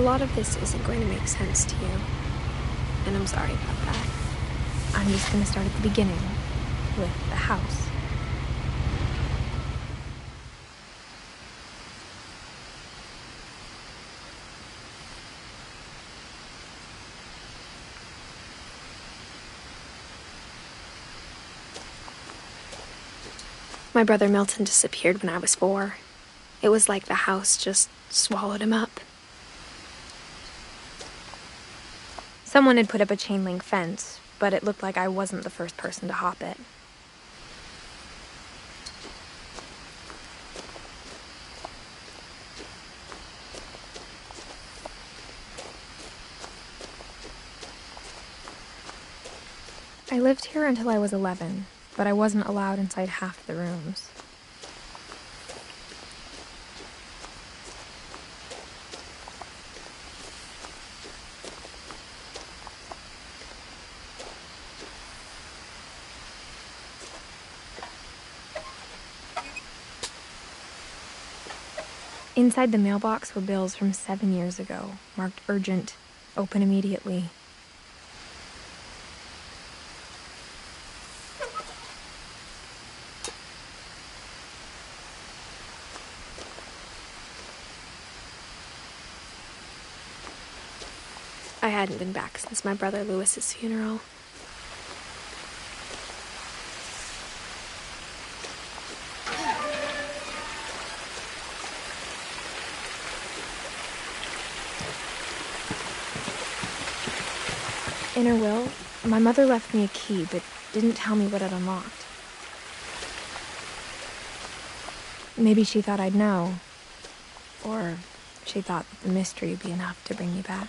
A lot of this isn't going to make sense to you, and I'm sorry about that. I'm just going to start at the beginning, with the house. My brother Milton disappeared when I was 4. It was like the house just swallowed him up. Someone had put up a chain link fence, but it looked like I wasn't the first person to hop it. I lived here until I was 11, but I wasn't allowed inside half the rooms. Inside the mailbox were bills from 7 years ago, marked urgent, open immediately. I hadn't been back since my brother Lewis's funeral. In her will, my mother left me a key, but didn't tell me what it unlocked. Maybe she thought I'd know, or she thought that the mystery would be enough to bring me back.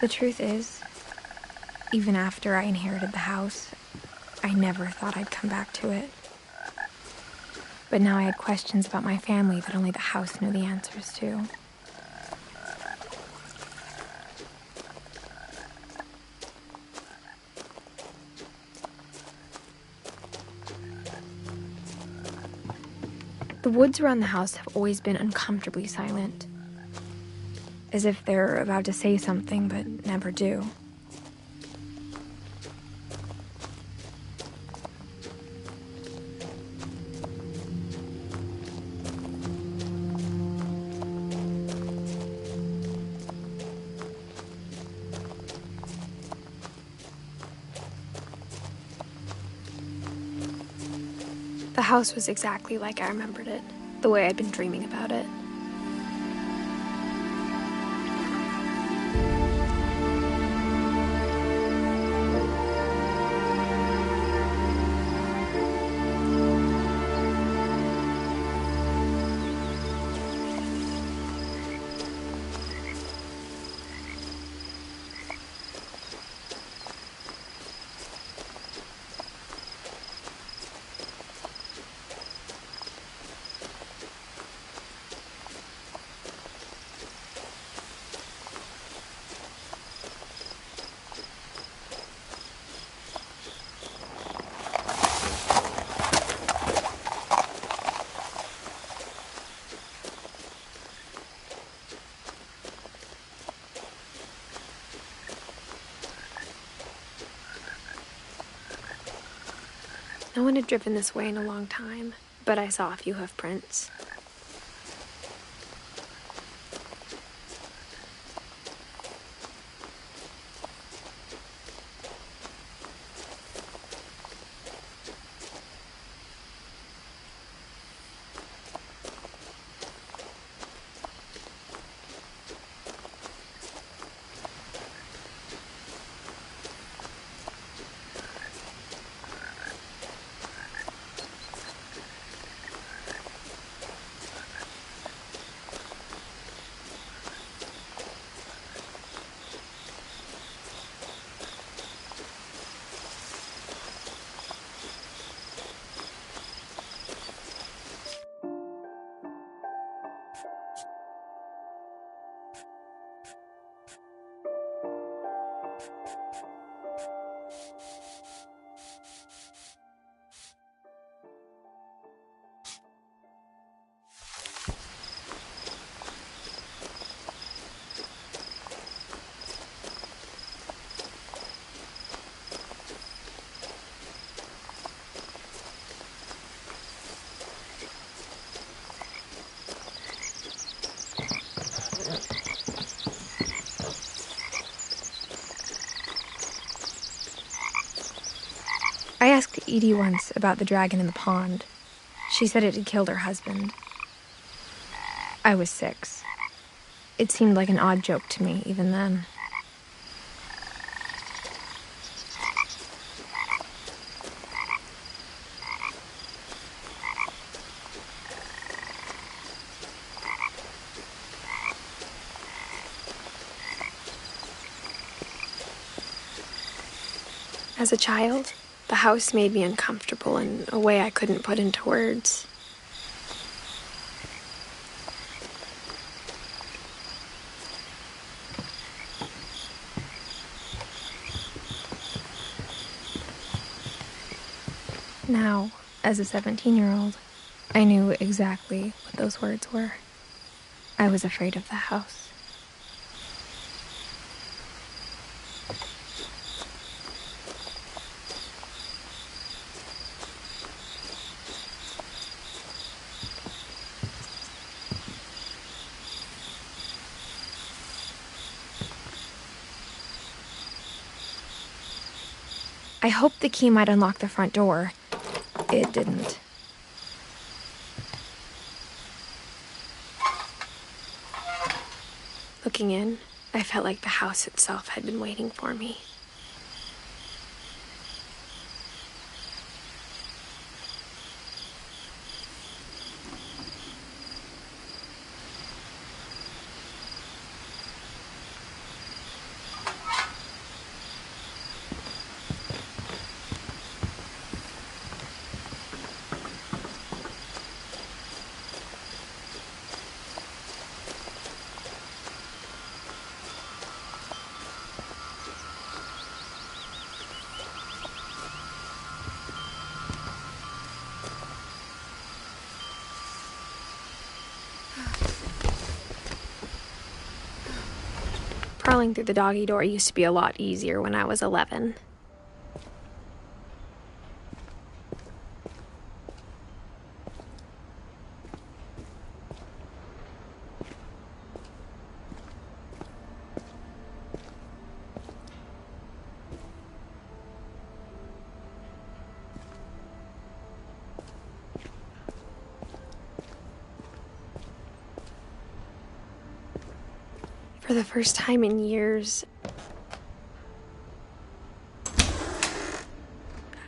The truth is, even after I inherited the house, I never thought I'd come back to it. But now I had questions about my family that only the house knew the answers to. The woods around the house have always been uncomfortably silent, as if they're about to say something but never do. The house was exactly like I remembered it, the way I'd been dreaming about it. No one had driven this way in a long time, but I saw a few hoof prints. I asked Edie once about the dragon in the pond. She said it had killed her husband. I was 6. It seemed like an odd joke to me, even then. As a child, the house made me uncomfortable in a way I couldn't put into words. Now, as a 17-year-old, I knew exactly what those words were. I was afraid of the house. I hoped the key might unlock the front door. It didn't. Looking in, I felt like the house itself had been waiting for me. Crawling through the doggy door used to be a lot easier when I was 11. For the first time in years,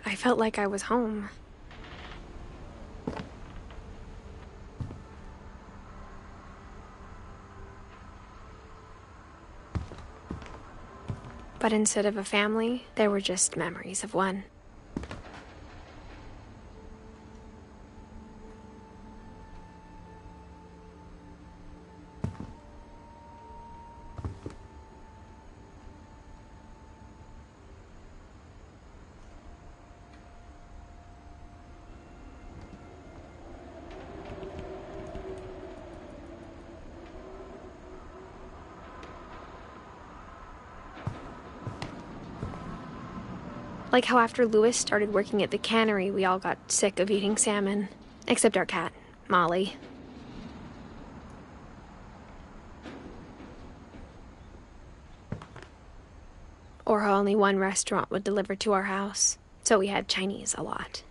I felt like I was home. But instead of a family, there were just memories of one. Like how after Louis started working at the cannery, we all got sick of eating salmon. Except our cat, Molly. Or how only one restaurant would deliver to our house, so we had Chinese a lot.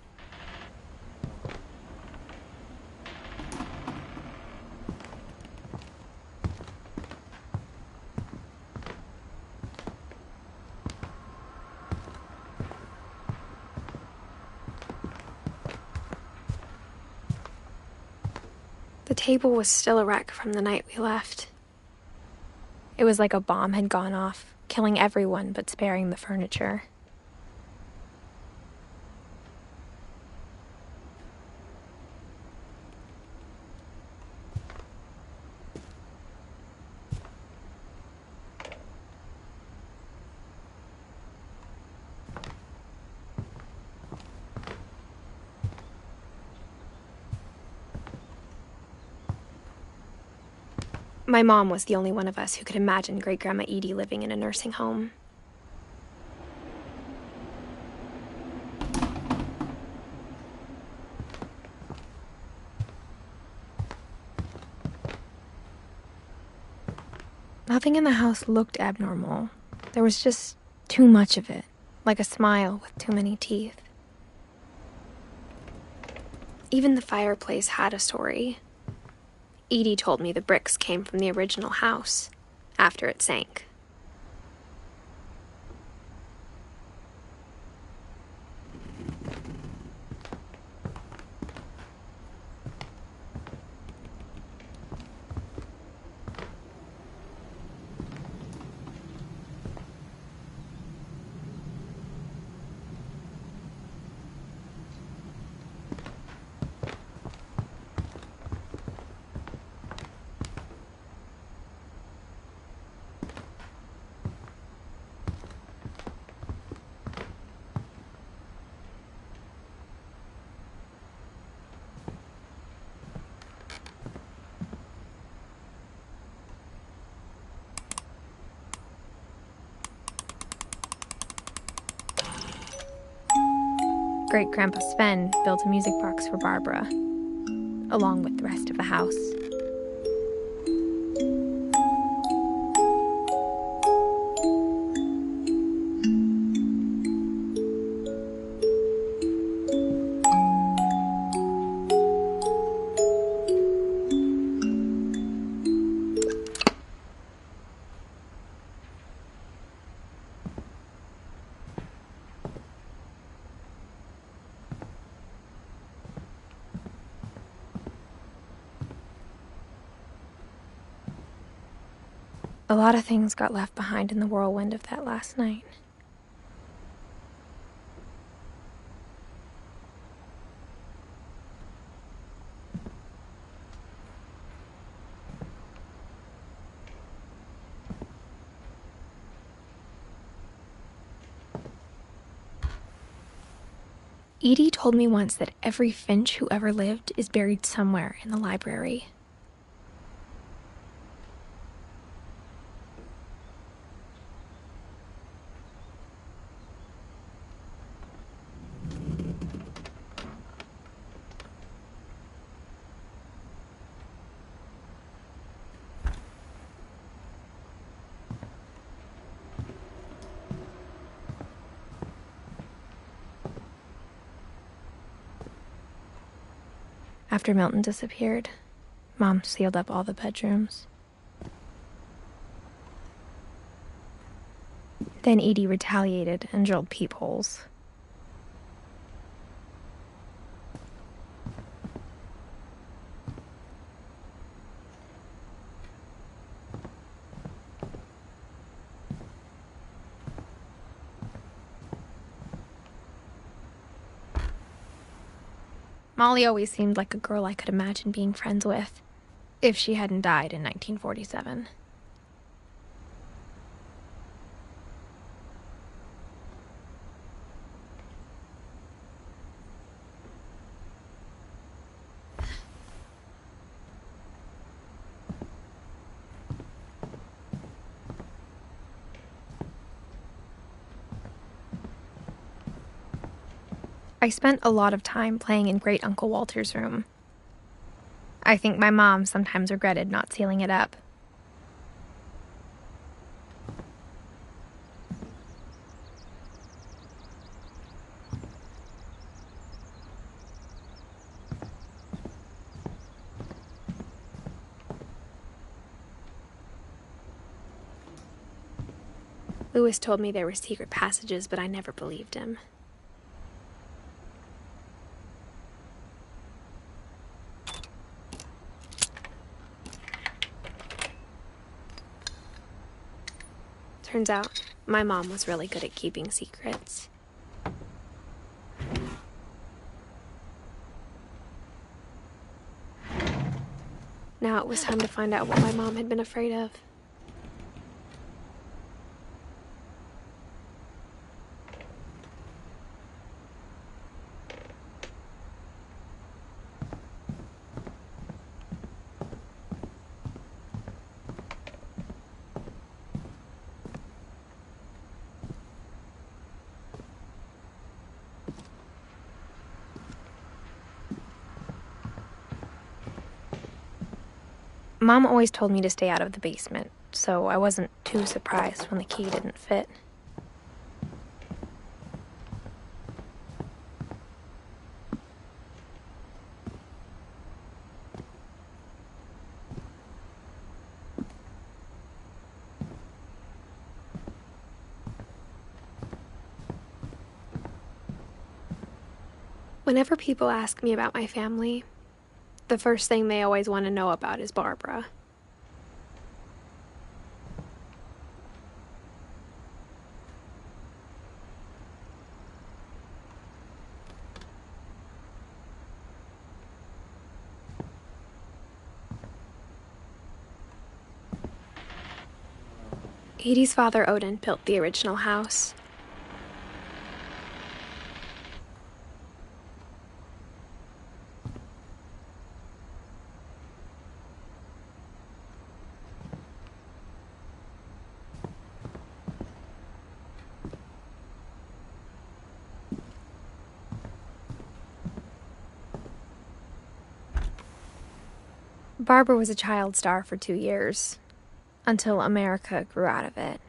The table was still a wreck from the night we left. It was like a bomb had gone off, killing everyone but sparing the furniture. My mom was the only one of us who could imagine Great-Grandma Edie living in a nursing home. Nothing in the house looked abnormal. There was just too much of it, like a smile with too many teeth. Even the fireplace had a story. Edie told me the bricks came from the original house, after it sank. Great-Grandpa Sven built a music box for Barbara, along with the rest of the house. A lot of things got left behind in the whirlwind of that last night. Edie told me once that every Finch who ever lived is buried somewhere in the library. After Milton disappeared, Mom sealed up all the bedrooms. Then Edie retaliated and drilled peepholes. Molly always seemed like a girl I could imagine being friends with, if she hadn't died in 1947. I spent a lot of time playing in Great Uncle Walter's room. I think my mom sometimes regretted not sealing it up. Lewis told me there were secret passages, but I never believed him. Turns out, my mom was really good at keeping secrets. Now it was time to find out what my mom had been afraid of. Mom always told me to stay out of the basement, so I wasn't too surprised when the key didn't fit. Whenever people ask me about my family, the first thing they always want to know about is Barbara. Edie's father, Odin, built the original house. Barbara was a child star for 2 years, until America grew out of it.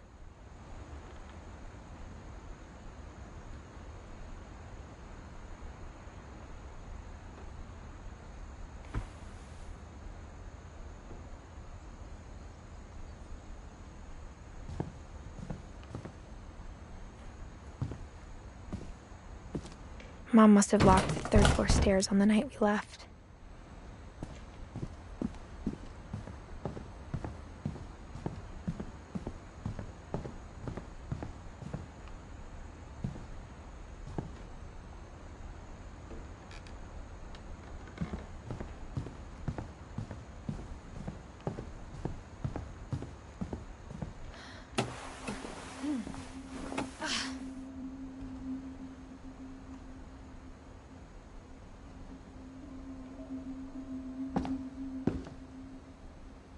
Mom must have locked the third-floor stairs on the night we left.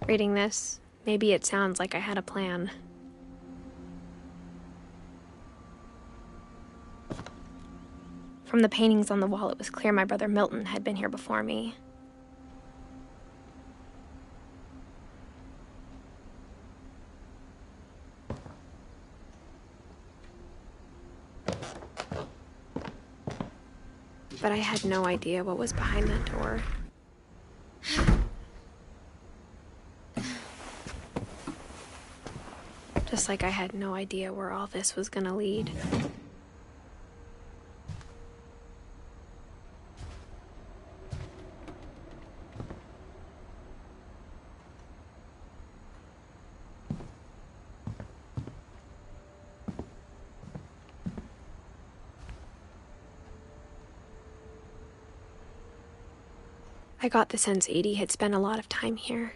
Reading this, maybe it sounds like I had a plan. From the paintings on the wall, it was clear my brother Milton had been here before me. But I had no idea what was behind that door. Just like I had no idea where all this was gonna lead. I got the sense Edie had spent a lot of time here,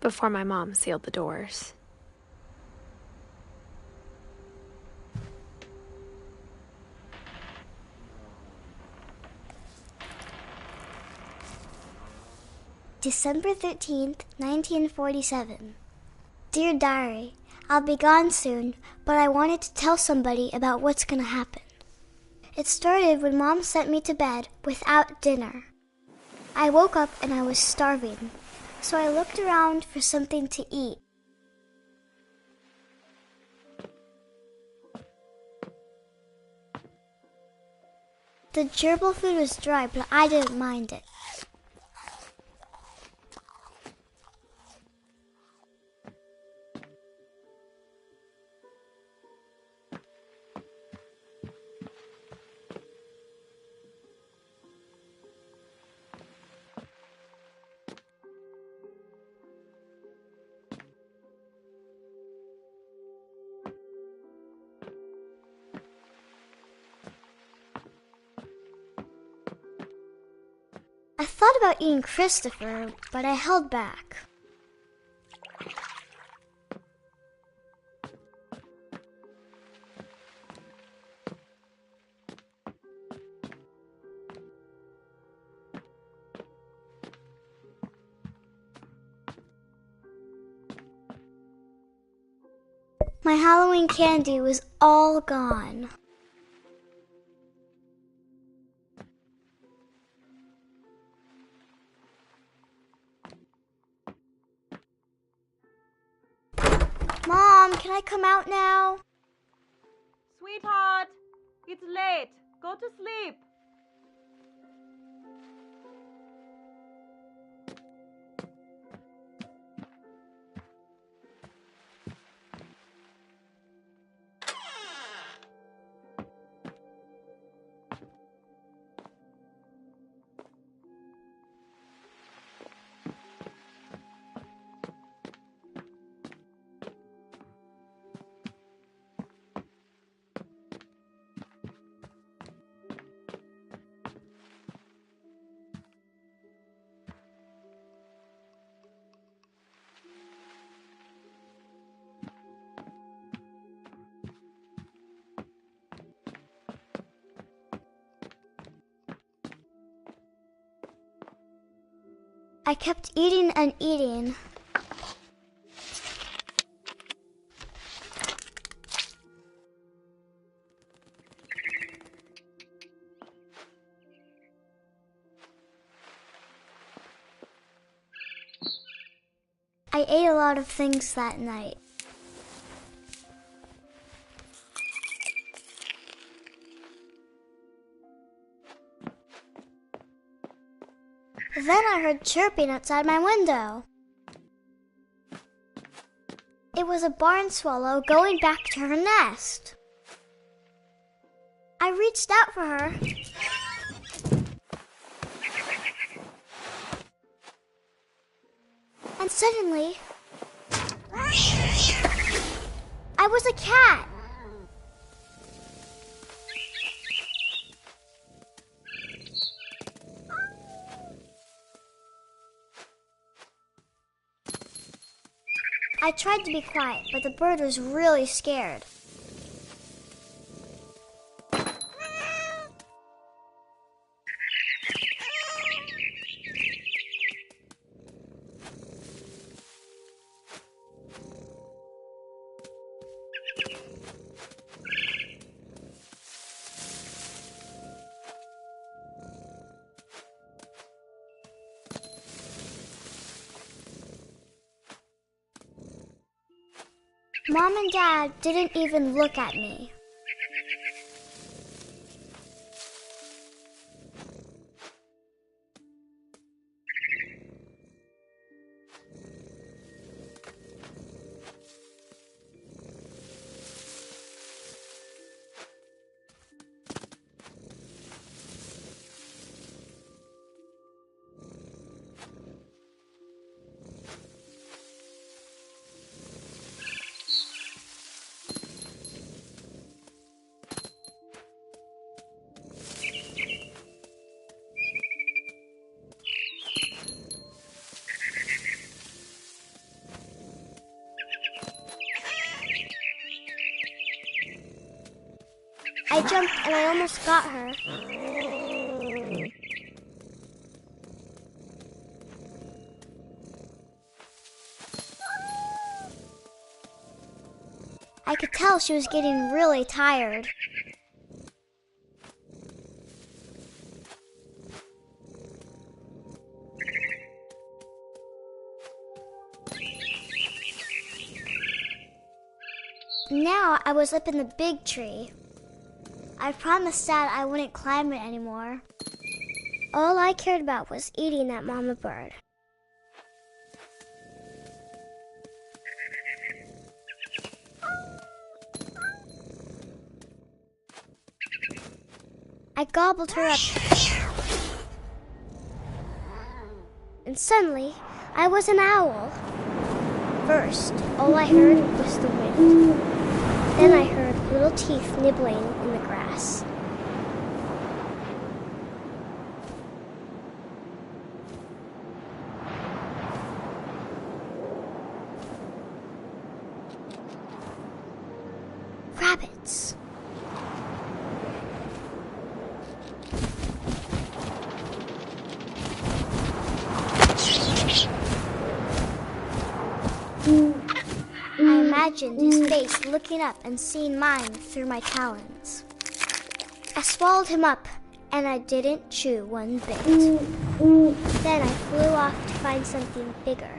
before my mom sealed the doors. December 13th, 1947. Dear Diary, I'll be gone soon, but I wanted to tell somebody about what's gonna happen. It started when Mom sent me to bed without dinner. I woke up and I was starving, so I looked around for something to eat. The gerbil food was dry, but I didn't mind it. I thought about eating Christopher, but I held back. My Halloween candy was all gone. Mom, can I come out now? Sweetheart, it's late. Go to sleep. I kept eating and eating. I ate a lot of things that night. Then I heard chirping outside my window. It was a barn swallow going back to her nest. I reached out for her. And suddenly, I was a cat. I tried to be quiet, but the bird was really scared. Mom and Dad didn't even look at me. I jumped and I almost got her. I could tell she was getting really tired. Now I was up in the big tree. I promised Dad I wouldn't climb it anymore. All I cared about was eating that mama bird. I gobbled her up. And suddenly, I was an owl. First, all I heard was the wind. Then I heard little teeth nibbling in the grass. Rabbits. I imagined his face looking up and seeing mine through my talons. I swallowed him up, and I didn't chew one bit. Then I flew off to find something bigger.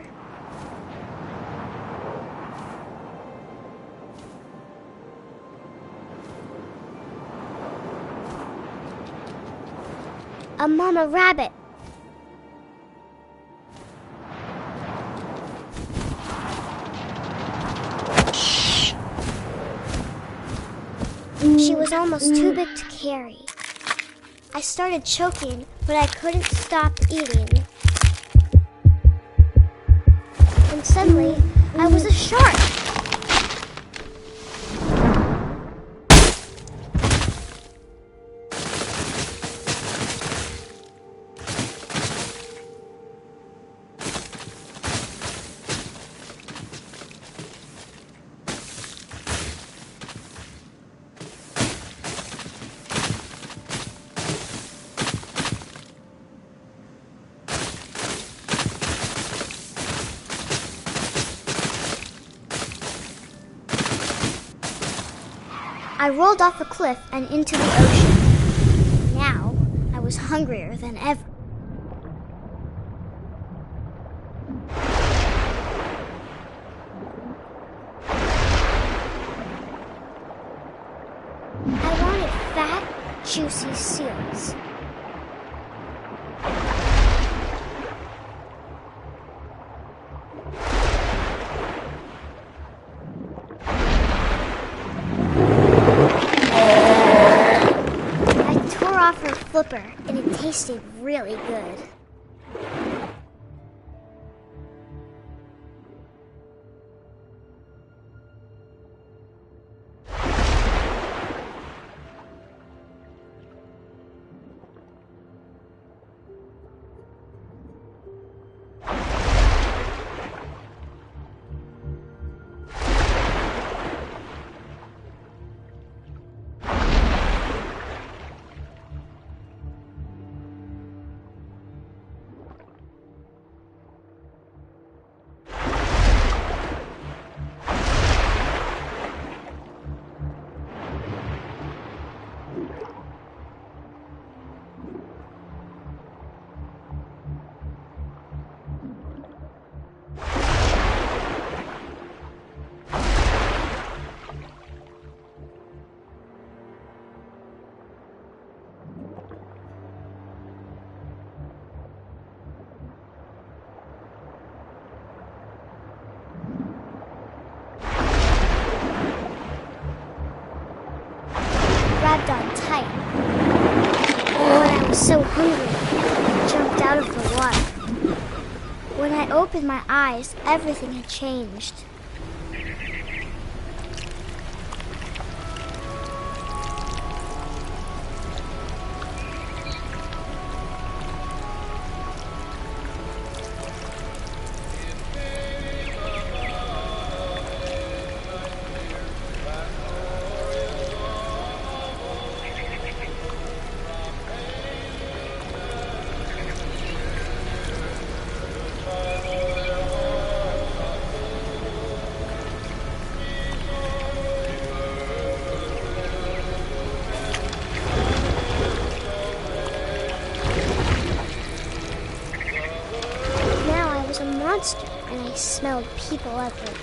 A mama rabbit. She was almost too big to carry. I started choking, but I couldn't stop eating. And suddenly, I was a shark. I rolled off a cliff and into the ocean. Now, I was hungrier than ever. I wanted fat, juicy seals. I tore off her flipper, and it tasted really good. Grabbed on tight. But I was so hungry, I jumped out of the water. When I opened my eyes, everything had changed. A monster, and I smelled people everywhere.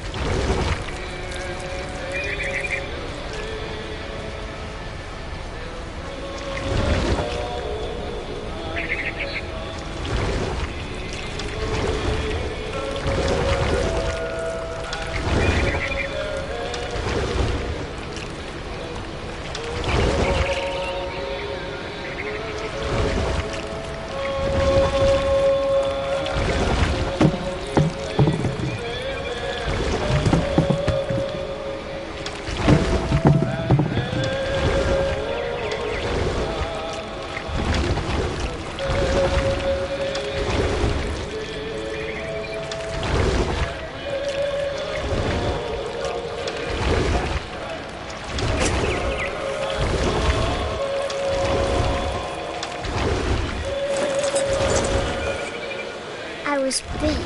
I was big,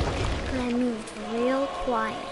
but I moved real quiet.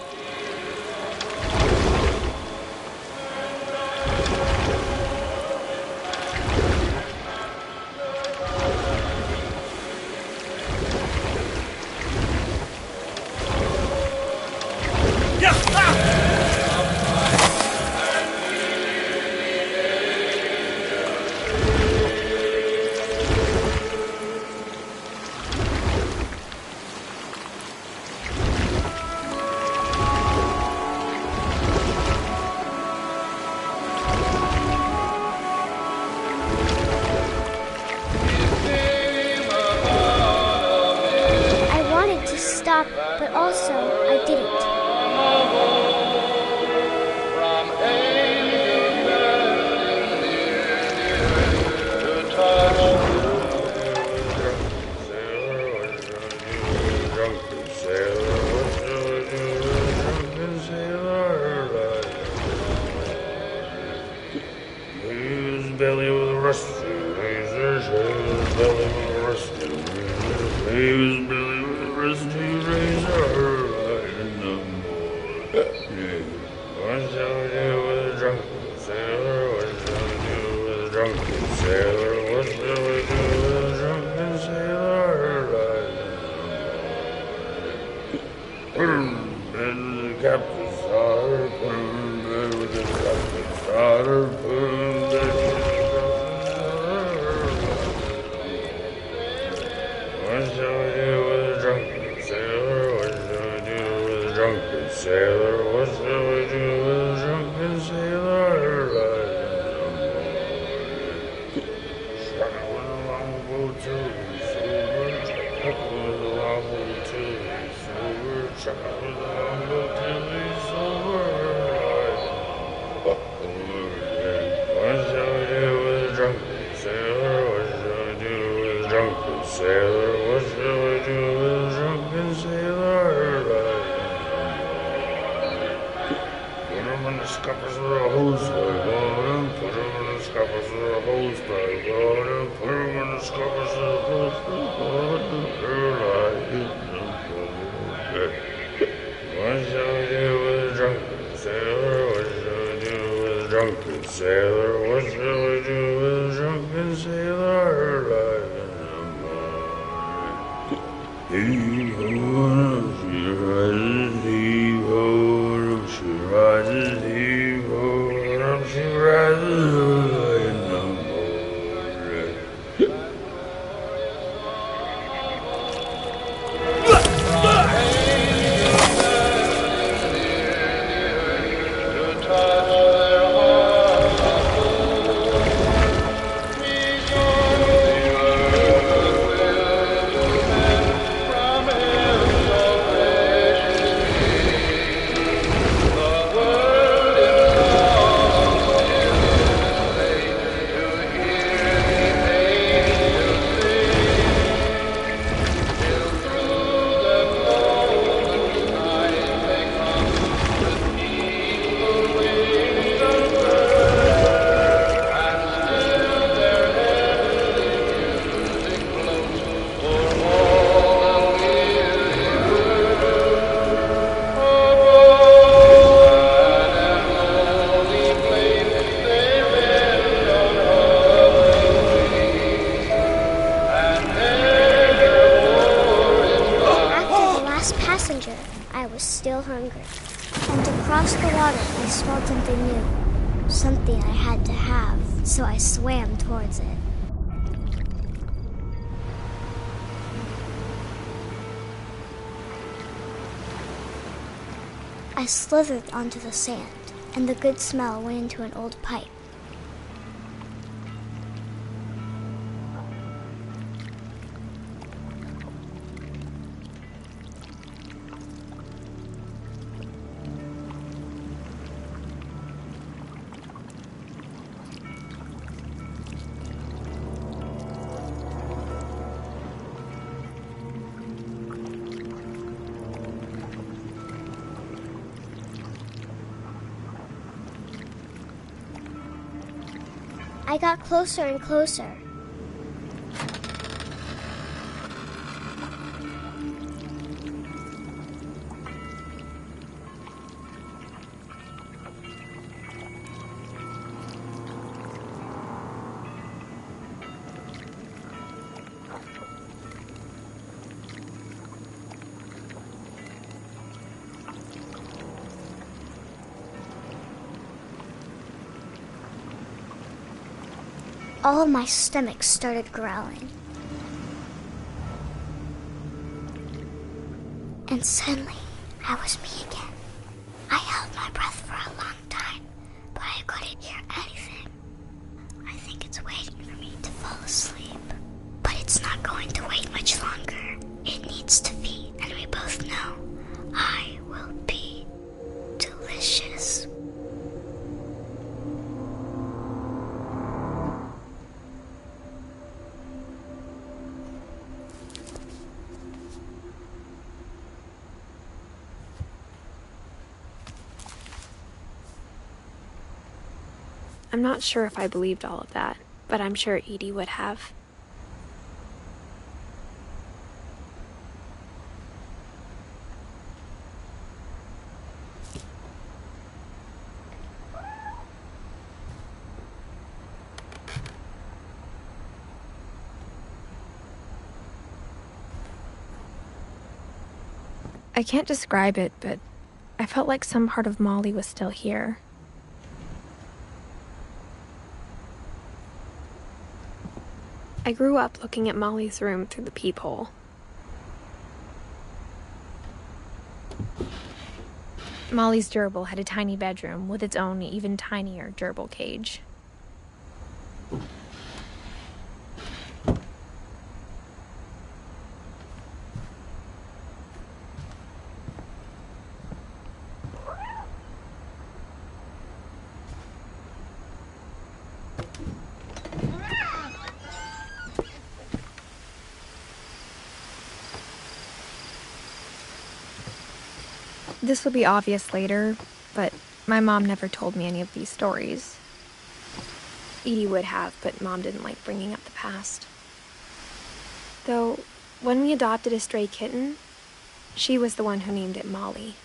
Stop, but also I didn't. Belly with a rusty razor, his belly with a rusty razor, his belly with a rusty razor, and no more. What's up with a drunk sailor? What shall we do with a drunken sailor? What shall we do with a drunken sailor? What shall we do with a drunken sailor? Shot with a longbow till he's sober. Shot with a longbow till he's sober. Shot with a longbow till he's sober. What shall we do with a drunken sailor? What shall we do with a drunken sailor? What shall we do with a drunken sailor? Put him in the scuppers with a hose pipe on him. Put him in the scuppers with a hose pipe on him. Put him in the scuppers with a hose pipe on him. What shall we do with a drunken sailor? What shall we do with a drunken sailor? What shall we do with a drunken sailor? Heave-ho, she rises, heave-ho, she rises, heave-ho, she rises in the morning. I was still hungry. And across the water, I smelled something new. Something I had to have, so I swam towards it. I slithered onto the sand, and the good smell went into an old pipe. I got closer and closer. All of my stomach started growling. And suddenly, I was me again. I held my breath for a long time, but I couldn't hear anything. I think it's waiting for me to fall asleep. But it's not going to wait much longer. It needs to feed, and we both know I will be delicious. I'm not sure if I believed all of that, but I'm sure Edie would have. I can't describe it, but I felt like some part of Molly was still here. I grew up looking at Molly's room through the peephole. Molly's gerbil had a tiny bedroom with its own even tinier gerbil cage. This will be obvious later, but my mom never told me any of these stories. Edie would have, but Mom didn't like bringing up the past. Though, when we adopted a stray kitten, she was the one who named it Molly.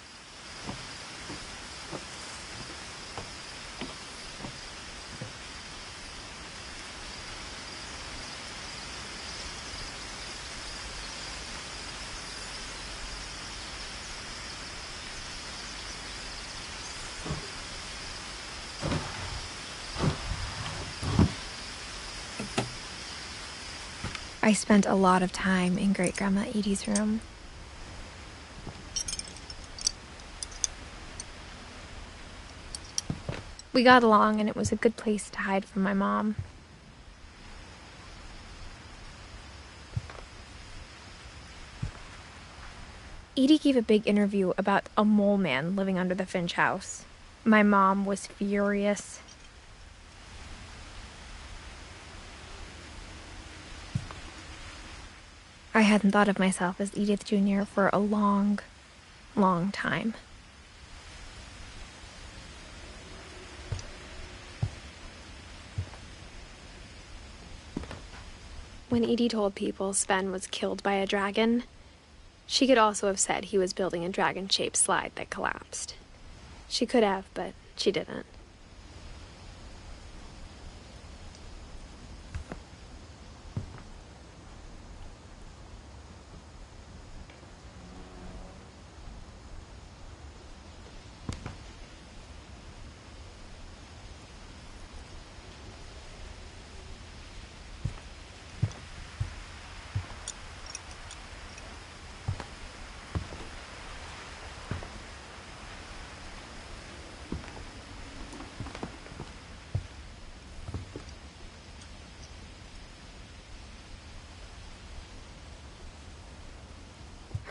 I spent a lot of time in Great-Grandma Edie's room. We got along, and it was a good place to hide from my mom. Edie gave a big interview about a mole man living under the Finch house. My mom was furious. I hadn't thought of myself as Edith Jr. for a long, long time. When Edie told people Sven was killed by a dragon, she could also have said he was building a dragon-shaped slide that collapsed. She could have, but she didn't.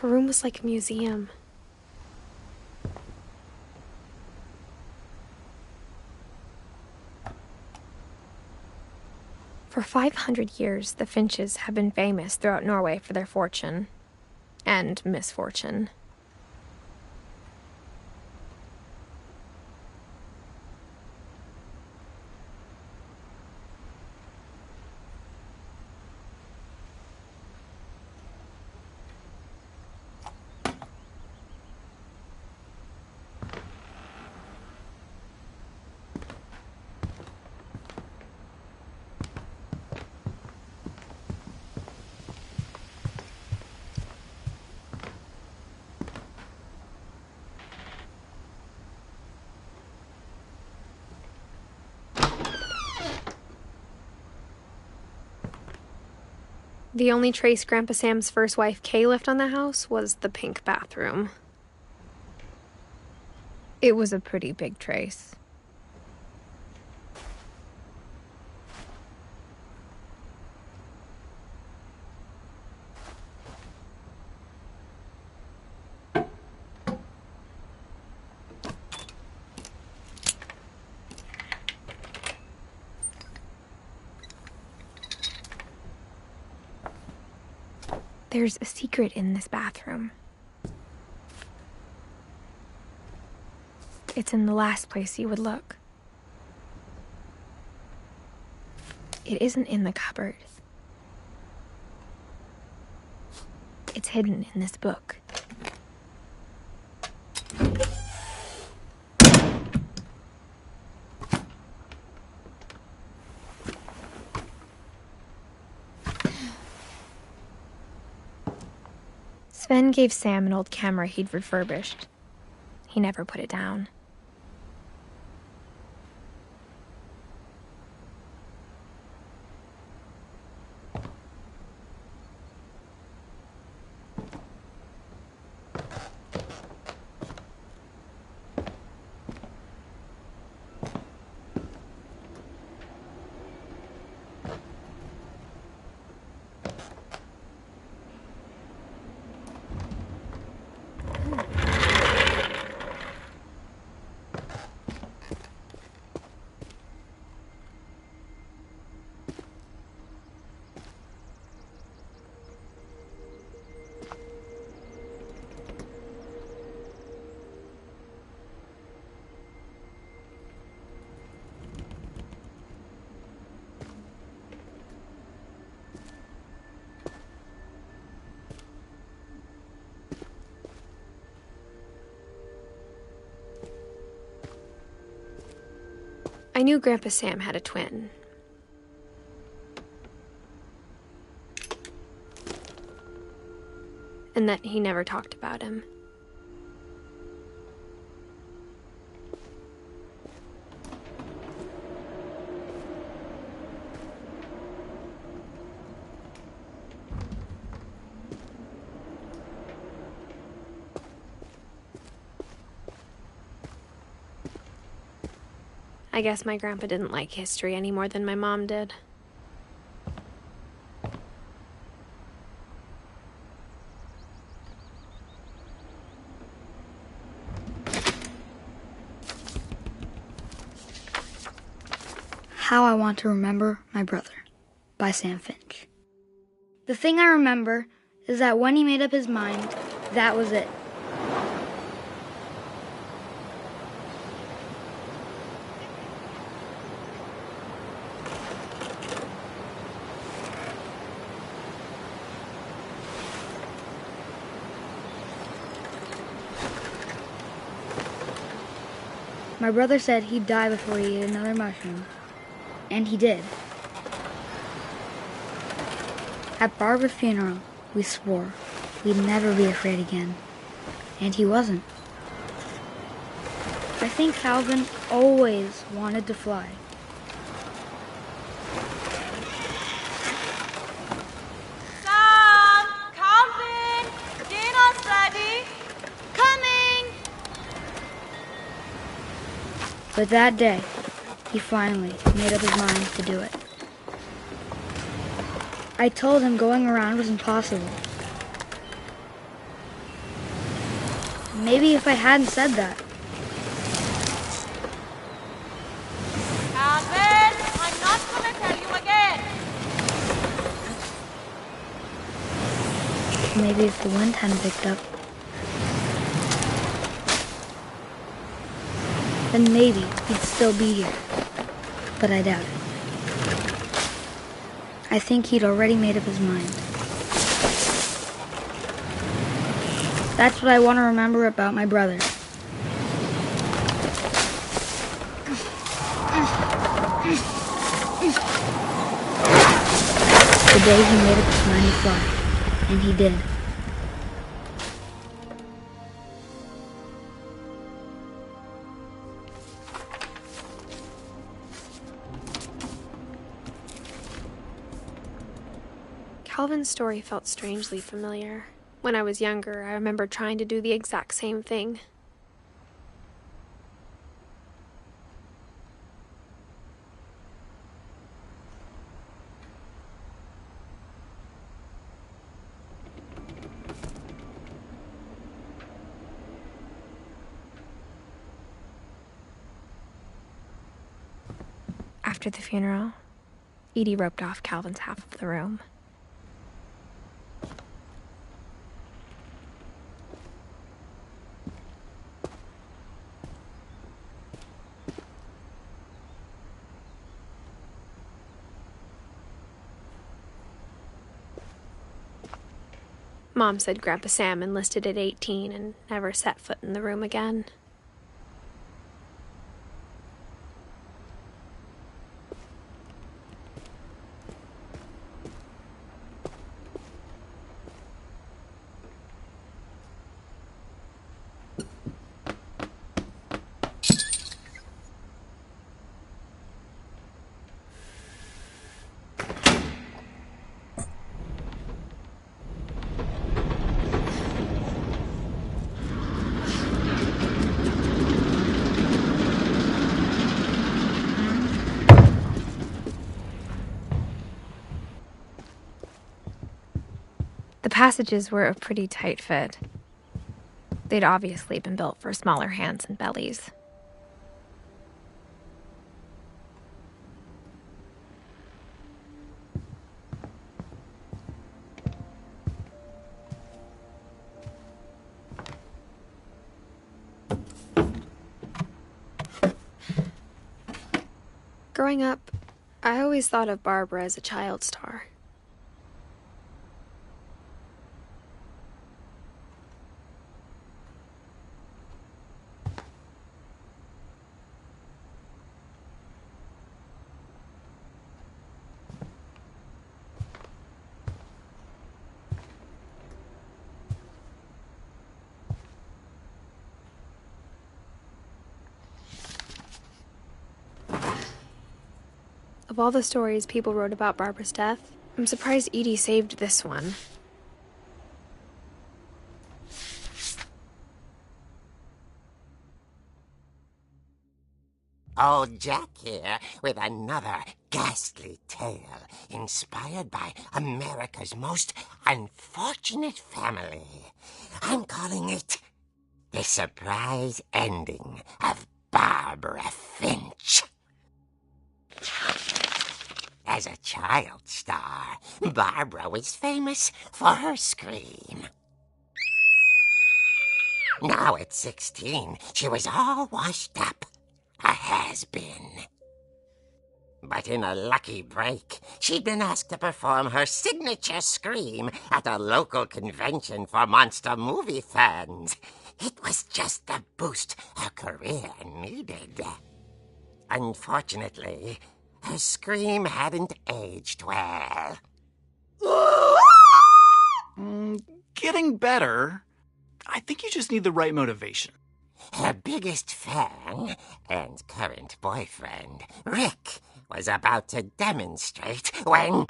Her room was like a museum. For 500 years, the Finches have been famous throughout Norway for their fortune and misfortune. The only trace Grandpa Sam's first wife, Kay, left on the house was the pink bathroom. It was a pretty big trace. There's a secret in this bathroom. It's in the last place you would look. It isn't in the cupboard. It's hidden in this book. Sven gave Sam an old camera he'd refurbished. He never put it down. I knew Grandpa Sam had a twin. And that he never talked about him. I guess my grandpa didn't like history any more than my mom did. How I Want to Remember My Brother by Sam Finch. The thing I remember is that when he made up his mind, that was it. My brother said he'd die before he ate another mushroom. And he did. At Barbara's funeral, we swore we'd never be afraid again. And he wasn't. I think Calvin always wanted to fly. Sam! Calvin! Dinner's ready! Coming! But that day, he finally made up his mind to do it. I told him going around was impossible. Maybe if I hadn't said that. Calvin! I'm not gonna tell you again! Maybe if the wind hadn't picked up, then maybe he'd still be here. But I doubt it. I think he'd already made up his mind. That's what I want to remember about my brother. The day he made up his mind to fly. And he did. Calvin's story felt strangely familiar. When I was younger, I remember trying to do the exact same thing. After the funeral, Edie roped off Calvin's half of the room. Mom said Grandpa Sam enlisted at 18 and never set foot in the room again. The passages were a pretty tight fit. They'd obviously been built for smaller hands and bellies. Growing up, I always thought of Barbara as a child star. Of all the stories people wrote about Barbara's death, I'm surprised Edie saved this one. Old Jack here with another ghastly tale inspired by America's most unfortunate family. I'm calling it The Surprise Ending of Barbara Finch. As a child star, Barbara was famous for her scream. Now at 16, she was all washed up. A has-been. But in a lucky break, she'd been asked to perform her signature scream at a local convention for monster movie fans. It was just the boost her career needed. Unfortunately, her scream hadn't aged well. Getting better. I think you just need the right motivation. Her biggest fan and current boyfriend, Rick, was about to demonstrate when...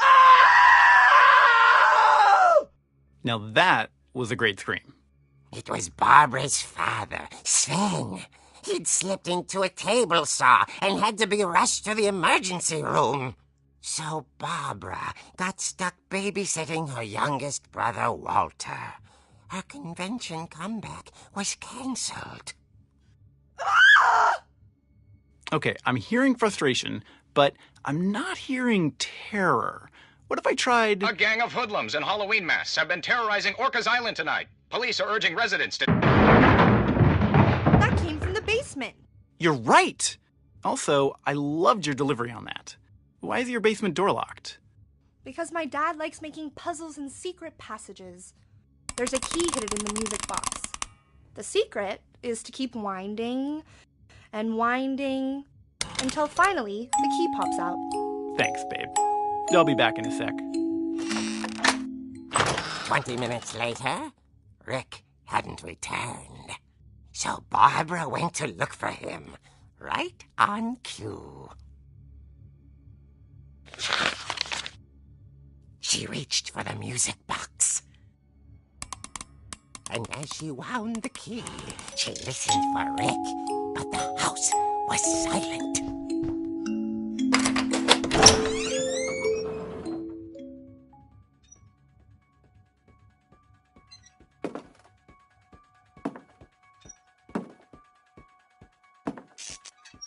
Now that was a great scream. It was Barbara's father, Sven. He'd slipped into a table saw and had to be rushed to the emergency room. So Barbara got stuck babysitting her youngest brother, Walter. Her convention comeback was cancelled. Okay, I'm hearing frustration, but I'm not hearing terror. What if I tried... A gang of hoodlums in Halloween masks have been terrorizing Orcas Island tonight. Police are urging residents to... That came from the basement. You're right! Also, I loved your delivery on that. Why is your basement door locked? Because my dad likes making puzzles and secret passages. There's a key hidden in the music box. The secret is to keep winding and winding until finally the key pops out. Thanks, babe. I'll be back in a sec. 20 minutes later, Rick hadn't returned. So Barbara went to look for him, right on cue. She reached for the music box. And as she wound the key, she listened for Rick, but the house was silent.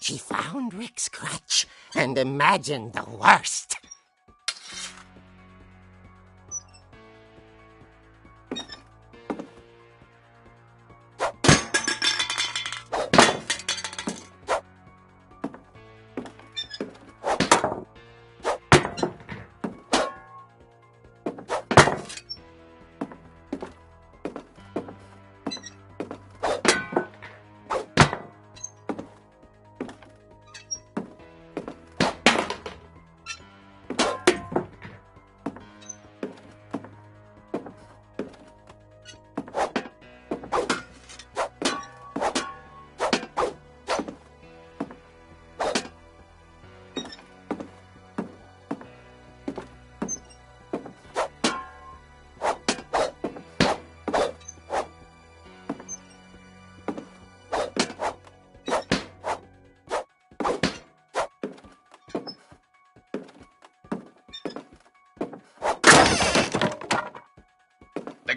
She found Rick's crutch and imagined the worst.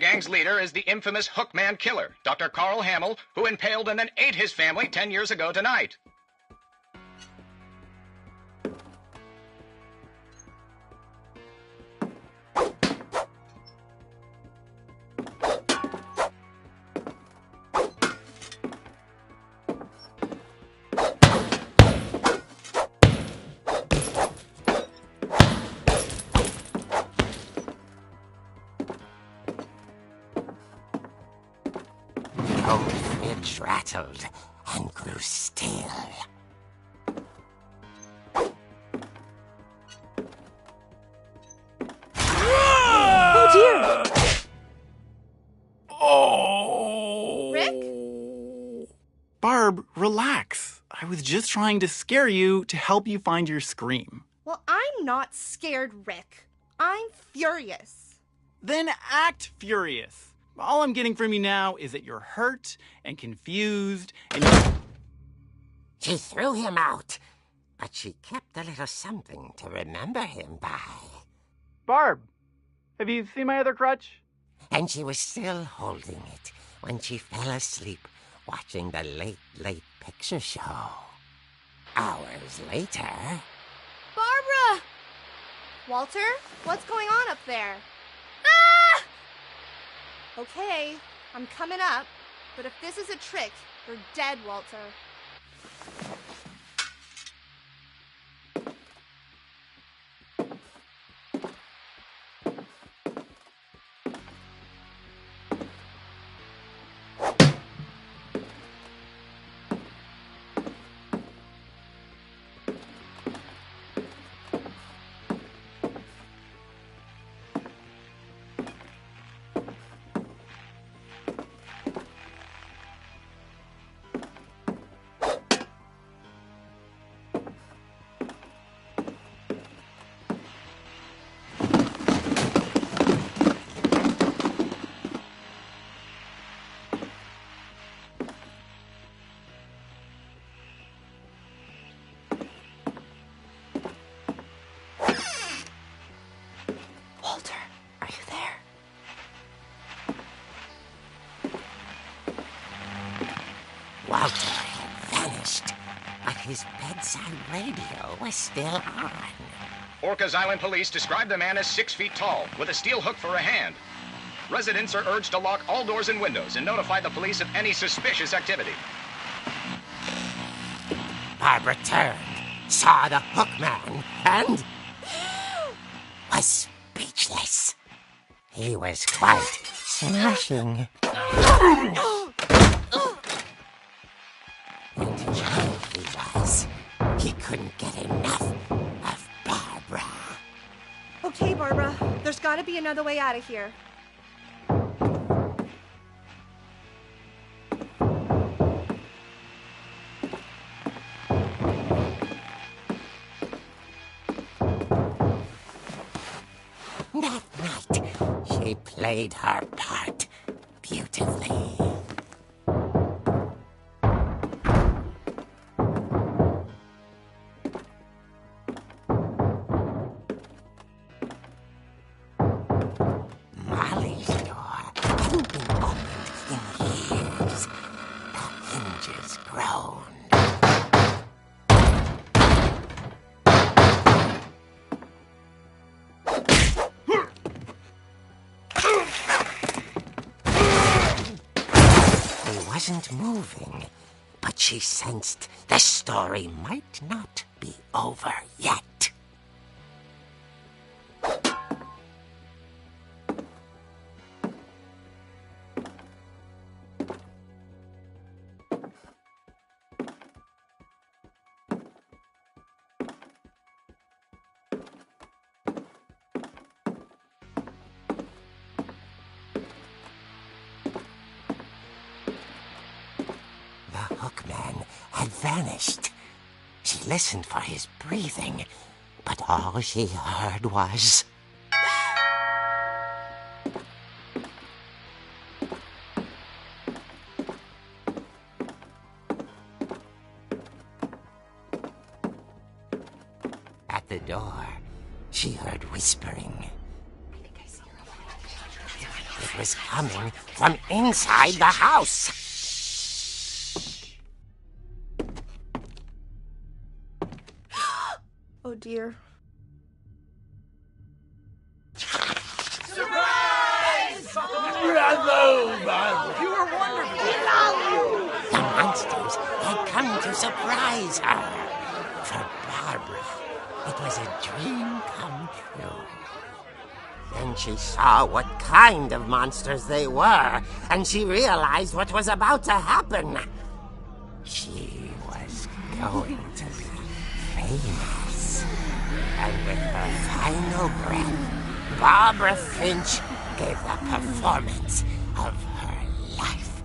gang's leader is the infamous Hookman killer, Dr. Carl Hamill, who impaled and then ate his family 10 years ago tonight. Fridge rattled and grew still. Oh dear! Oh! Rick? Barb, relax. I was just trying to scare you to help you find your scream. Well, I'm not scared, Rick. I'm furious. Then act furious. All I'm getting from you now is that you're hurt and confused and... She threw him out, but she kept a little something to remember him by. Barb, have you seen my other crutch? And she was still holding it when she fell asleep watching the late picture show. Hours later... Barbara! Walter, what's going on up there? Ah! Okay, I'm coming up, but if this is a trick, you're dead, Walter. Walter had vanished, but his bedside radio was still on. Orcas Island police describe the man as 6 feet tall, with a steel hook for a hand. Residents are urged to lock all doors and windows and notify the police of any suspicious activity. Barbara turned, saw the hook man, and was speechless. He was quite smashing. And young he was. He couldn't get enough of Barbara. Okay, Barbara, there's gotta be another way out of here. That night, she played her part beautifully. Molly's door hadn't been opened in years. The hinges groaned. He wasn't moving, but she sensed the story might not be over yet. The hookman had vanished. She listened for his breathing, but all she heard was... At the door, she heard whispering. It was coming from inside the house. Oh dear. Bravo, Barbara! You were wonderful! We love you! The monsters had come to surprise her. For Barbara, it was a dream come true. Then she saw what kind of monsters they were, and she realized what was about to happen. She was going to be famous. And with her final breath, Barbara Finch gave the performance of her life.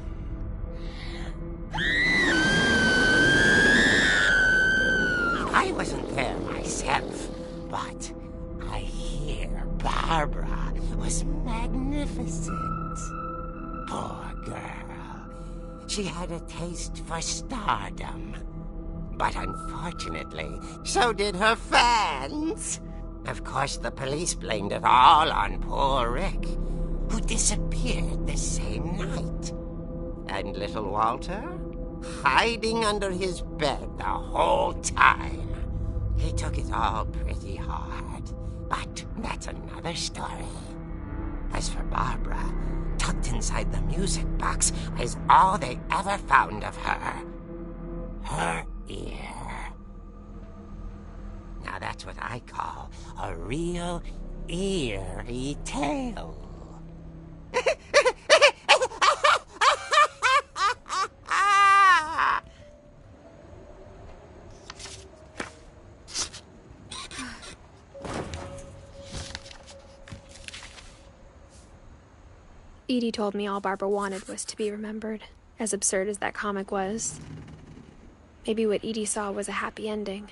I wasn't there myself, but I hear Barbara was magnificent. Poor girl. She had a taste for stardom. But unfortunately, so did her fans. Of course, the police blamed it all on poor Rick, who disappeared the same night. And little Walter, hiding under his bed the whole time. He took it all pretty hard, but that's another story. As for Barbara, tucked inside the music box is all they ever found of her. Her ear. Now that's what I call a real eerie tale. Edie told me all Barbara wanted was to be remembered, as absurd as that comic was. Maybe what Edie saw was a happy ending.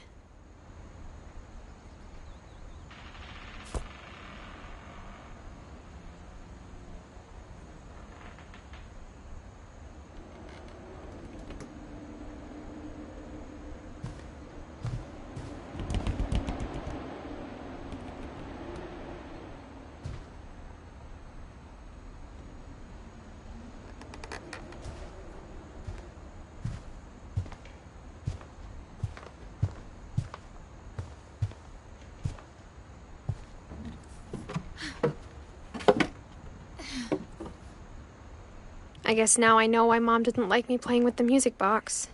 I guess now I know why Mom didn't like me playing with the music box.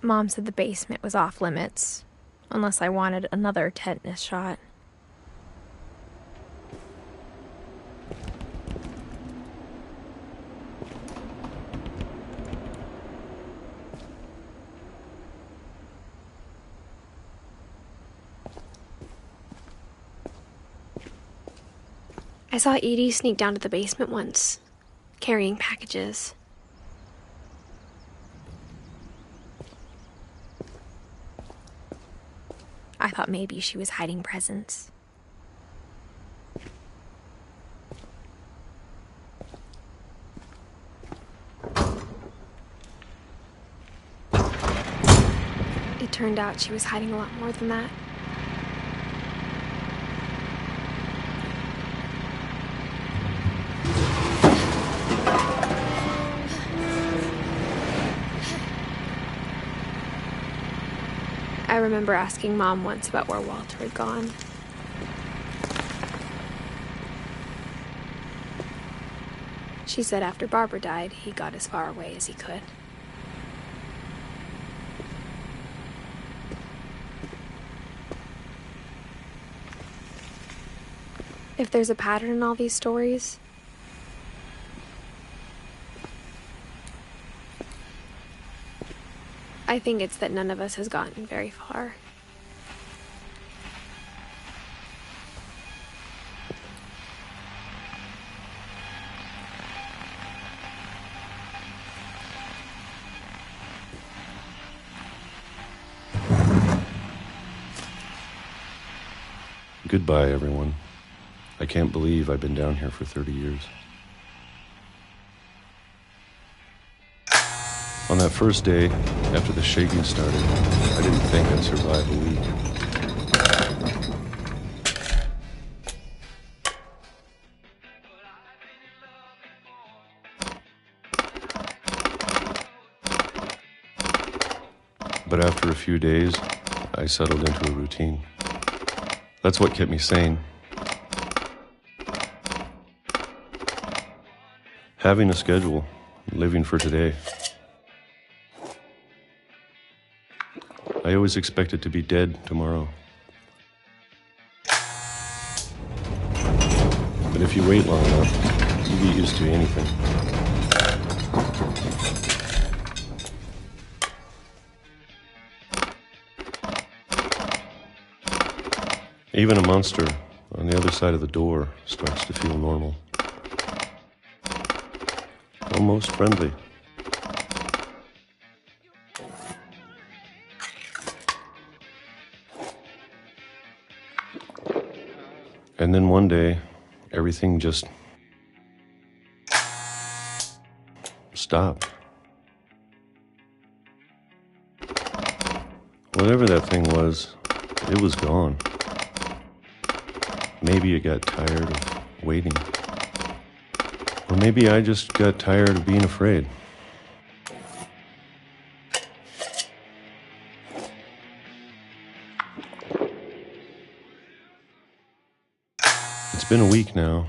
Mom said the basement was off limits, unless I wanted another tetanus shot. I saw Edie sneak down to the basement once, carrying packages. I thought maybe she was hiding presents. turned out she was hiding a lot more than that. I remember asking Mom once about where Walter had gone. She said after Barbara died, he got as far away as he could. If there's a pattern in all these stories, I think it's that none of us has gotten very far. Goodbye, everyone. I can't believe I've been down here for 30 years. On that first day, after the shaking started, I didn't think I'd survive a week. But after a few days, I settled into a routine. That's what kept me sane. Having a schedule, living for today. I always expected to be dead tomorrow. But if you wait long enough, you get used to anything. Even a monster on the other side of the door starts to feel normal. Almost friendly. And then one day, everything just stopped. Whatever that thing was, it was gone. Maybe it got tired of waiting. Or maybe I just got tired of being afraid. It's been a week now,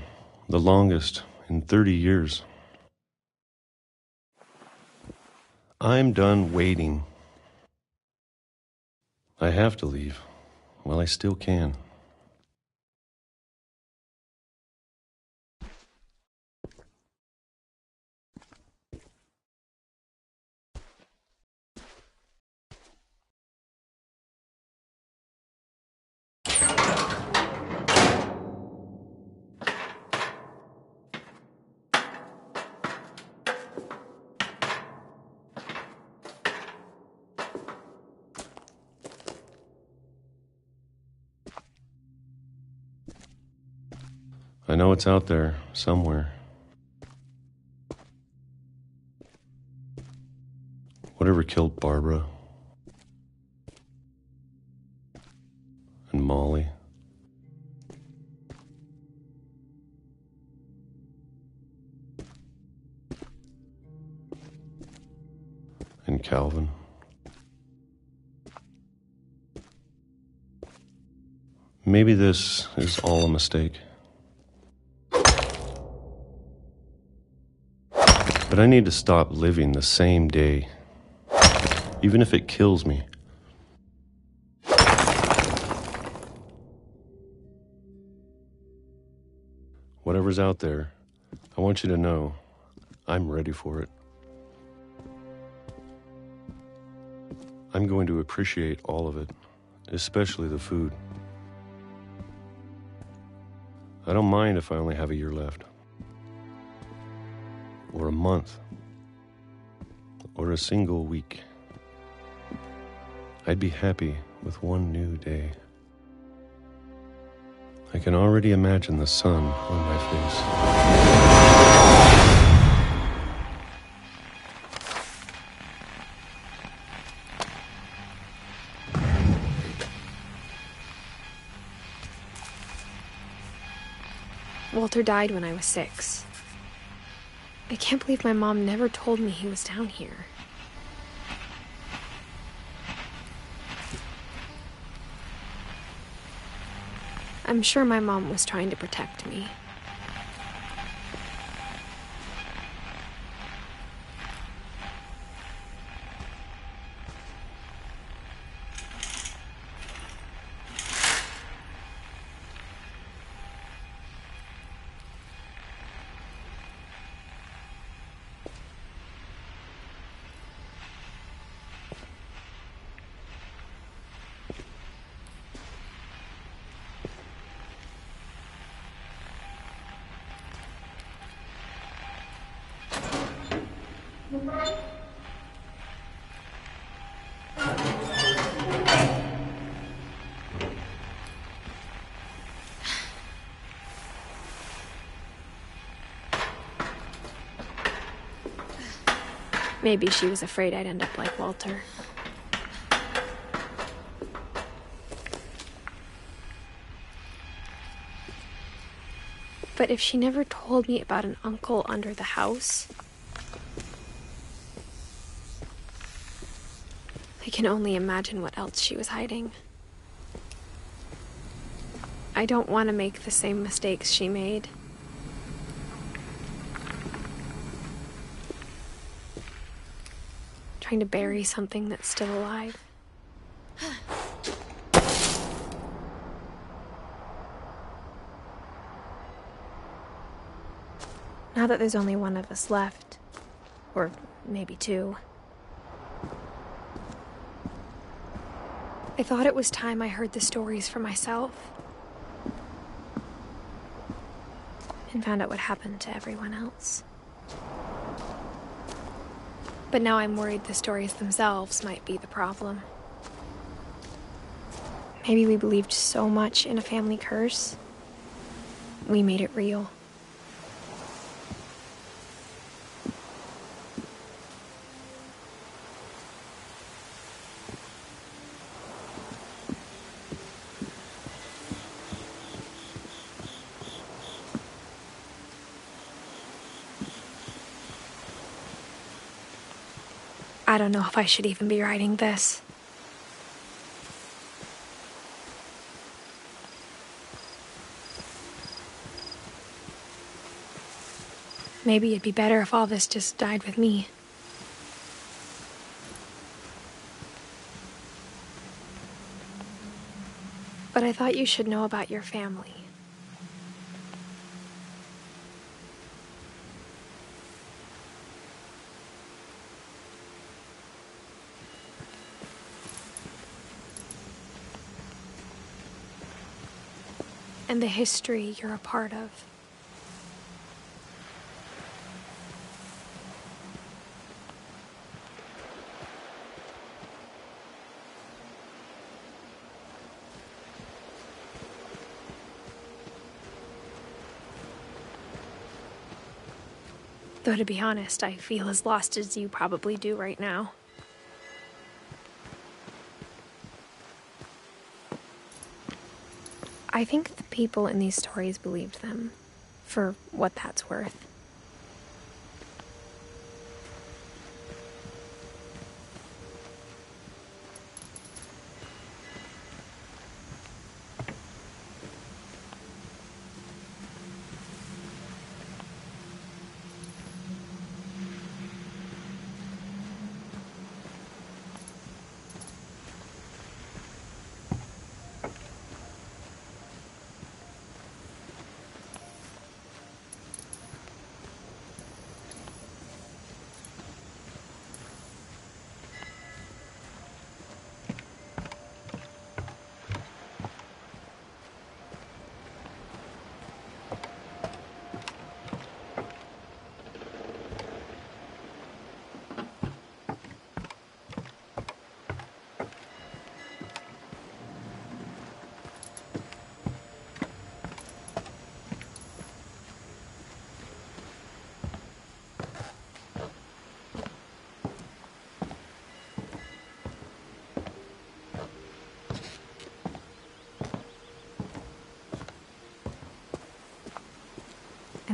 the longest in 30 years. I'm done waiting. I have to leave while I still can. I know it's out there somewhere. Whatever killed Barbara and Molly and Calvin. Maybe this is all a mistake. But I need to stop living the same day, even if it kills me. Whatever's out there, I want you to know I'm ready for it. I'm going to appreciate all of it, especially the food. I don't mind if I only have a year left. Or a month, or a single week. I'd be happy with one new day. I can already imagine the sun on my face. Walter died when I was 6. I can't believe my mom never told me he was down here. I'm sure my mom was trying to protect me. Maybe she was afraid I'd end up like Walter. But if she never told me about an uncle under the house, I can only imagine what else she was hiding. I don't want to make the same mistakes she made. Trying to bury something that's still alive. Now that there's only one of us left, or maybe 2, I thought it was time I heard the stories for myself and found out what happened to everyone else. But now I'm worried the stories themselves might be the problem. Maybe we believed so much in a family curse, we made it real. I don't know if I should even be writing this. Maybe it'd be better if all this just died with me. But I thought you should know about your family. And the history you're a part of. Though to be honest, I feel as lost as you probably do right now. I think the people in these stories believed them, for what that's worth.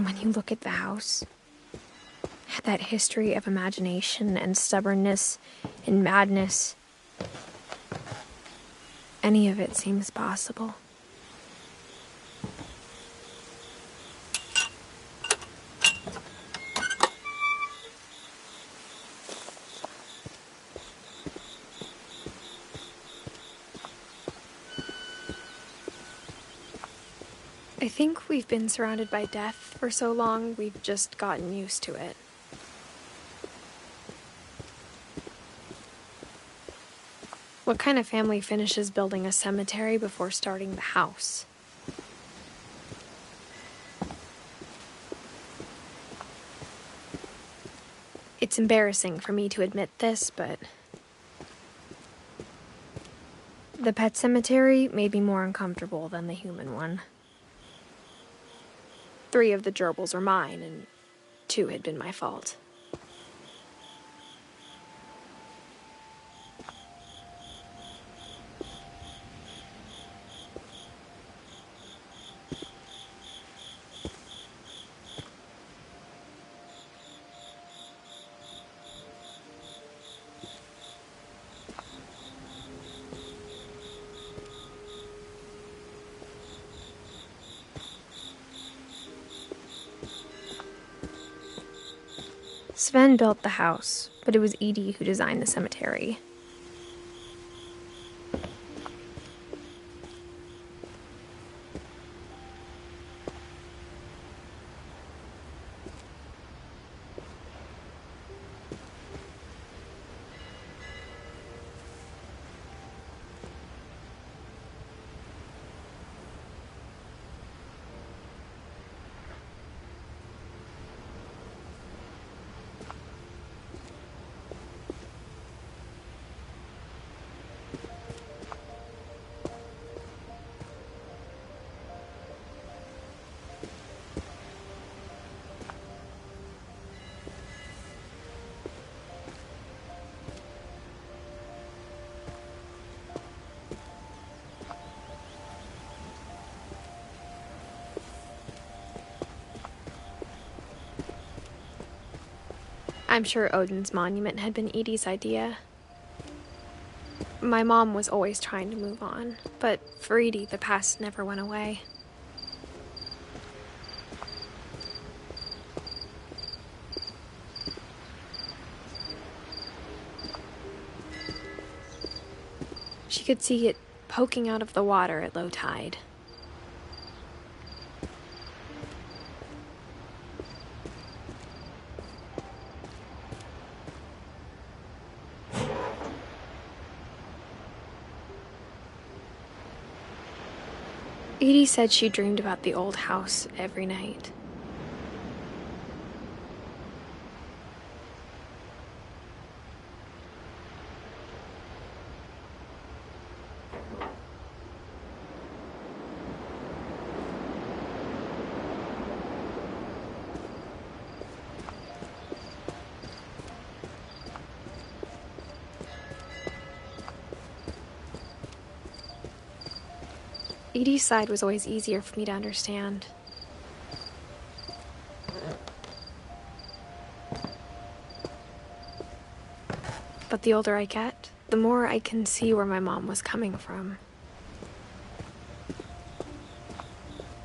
And when you look at the house, that history of imagination and stubbornness and madness, any of it seems possible. I think we've been surrounded by death for so long, we've just gotten used to it. What kind of family finishes building a cemetery before starting the house? It's embarrassing for me to admit this, but the pet cemetery made me more uncomfortable than the human one. 3 of the gerbils were mine, and 2 had been my fault. Sven built the house, but it was Edie who designed the cemetery. I'm sure Odin's monument had been Edie's idea. My mom was always trying to move on, but for Edie, the past never went away. She could see it poking out of the water at low tide. Edie said she dreamed about the old house every night. Edie's side was always easier for me to understand. But the older I get, the more I can see where my mom was coming from.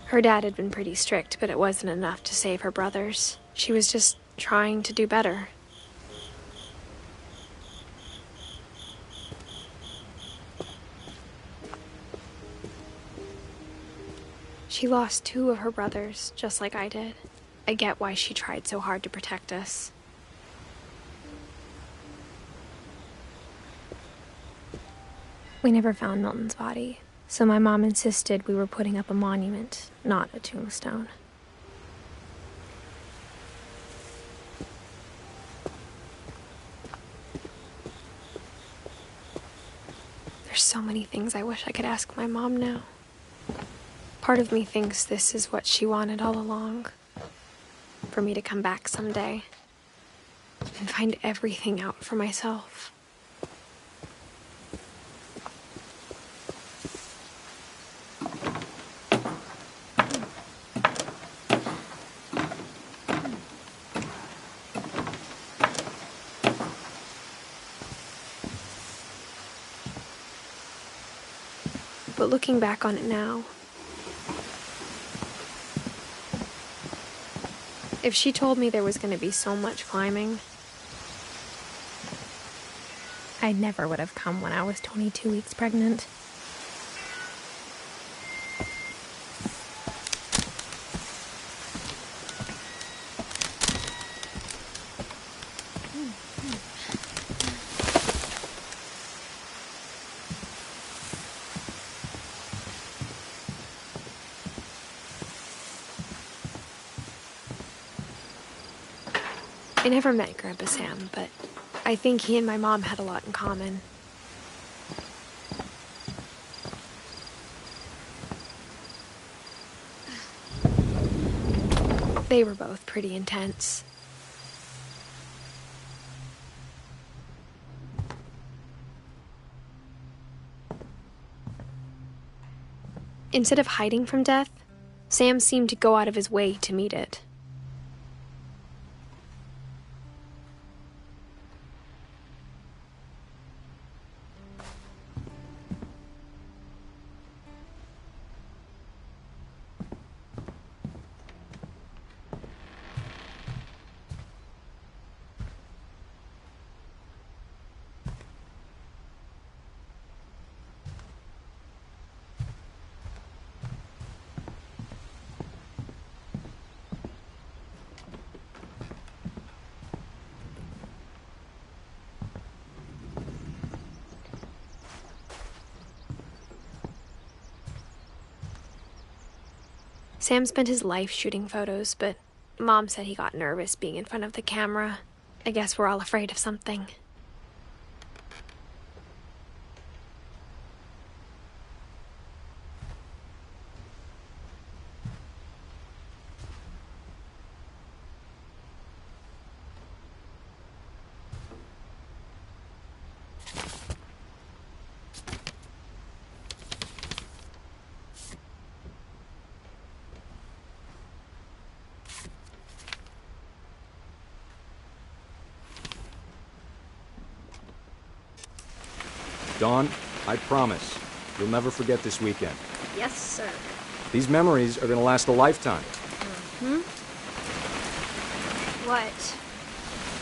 Her dad had been pretty strict, but it wasn't enough to save her brothers. She was just trying to do better. She lost 2 of her brothers, just like I did. I get why she tried so hard to protect us. We never found Milton's body, so my mom insisted we were putting up a monument, not a tombstone. There's so many things I wish I could ask my mom now. Part of me thinks this is what she wanted all along. For me to come back someday and find everything out for myself. But looking back on it now, if she told me there was going to be so much climbing, I never would have come when I was 22 weeks pregnant. I never met Grandpa Sam, but I think he and my mom had a lot in common. They were both pretty intense. Instead of hiding from death, Sam seemed to go out of his way to meet it. Sam spent his life shooting photos, but Mom said he got nervous being in front of the camera. I guess we're all afraid of something. Dawn, I promise, you'll never forget this weekend. Yes, sir. These memories are gonna last a lifetime. What?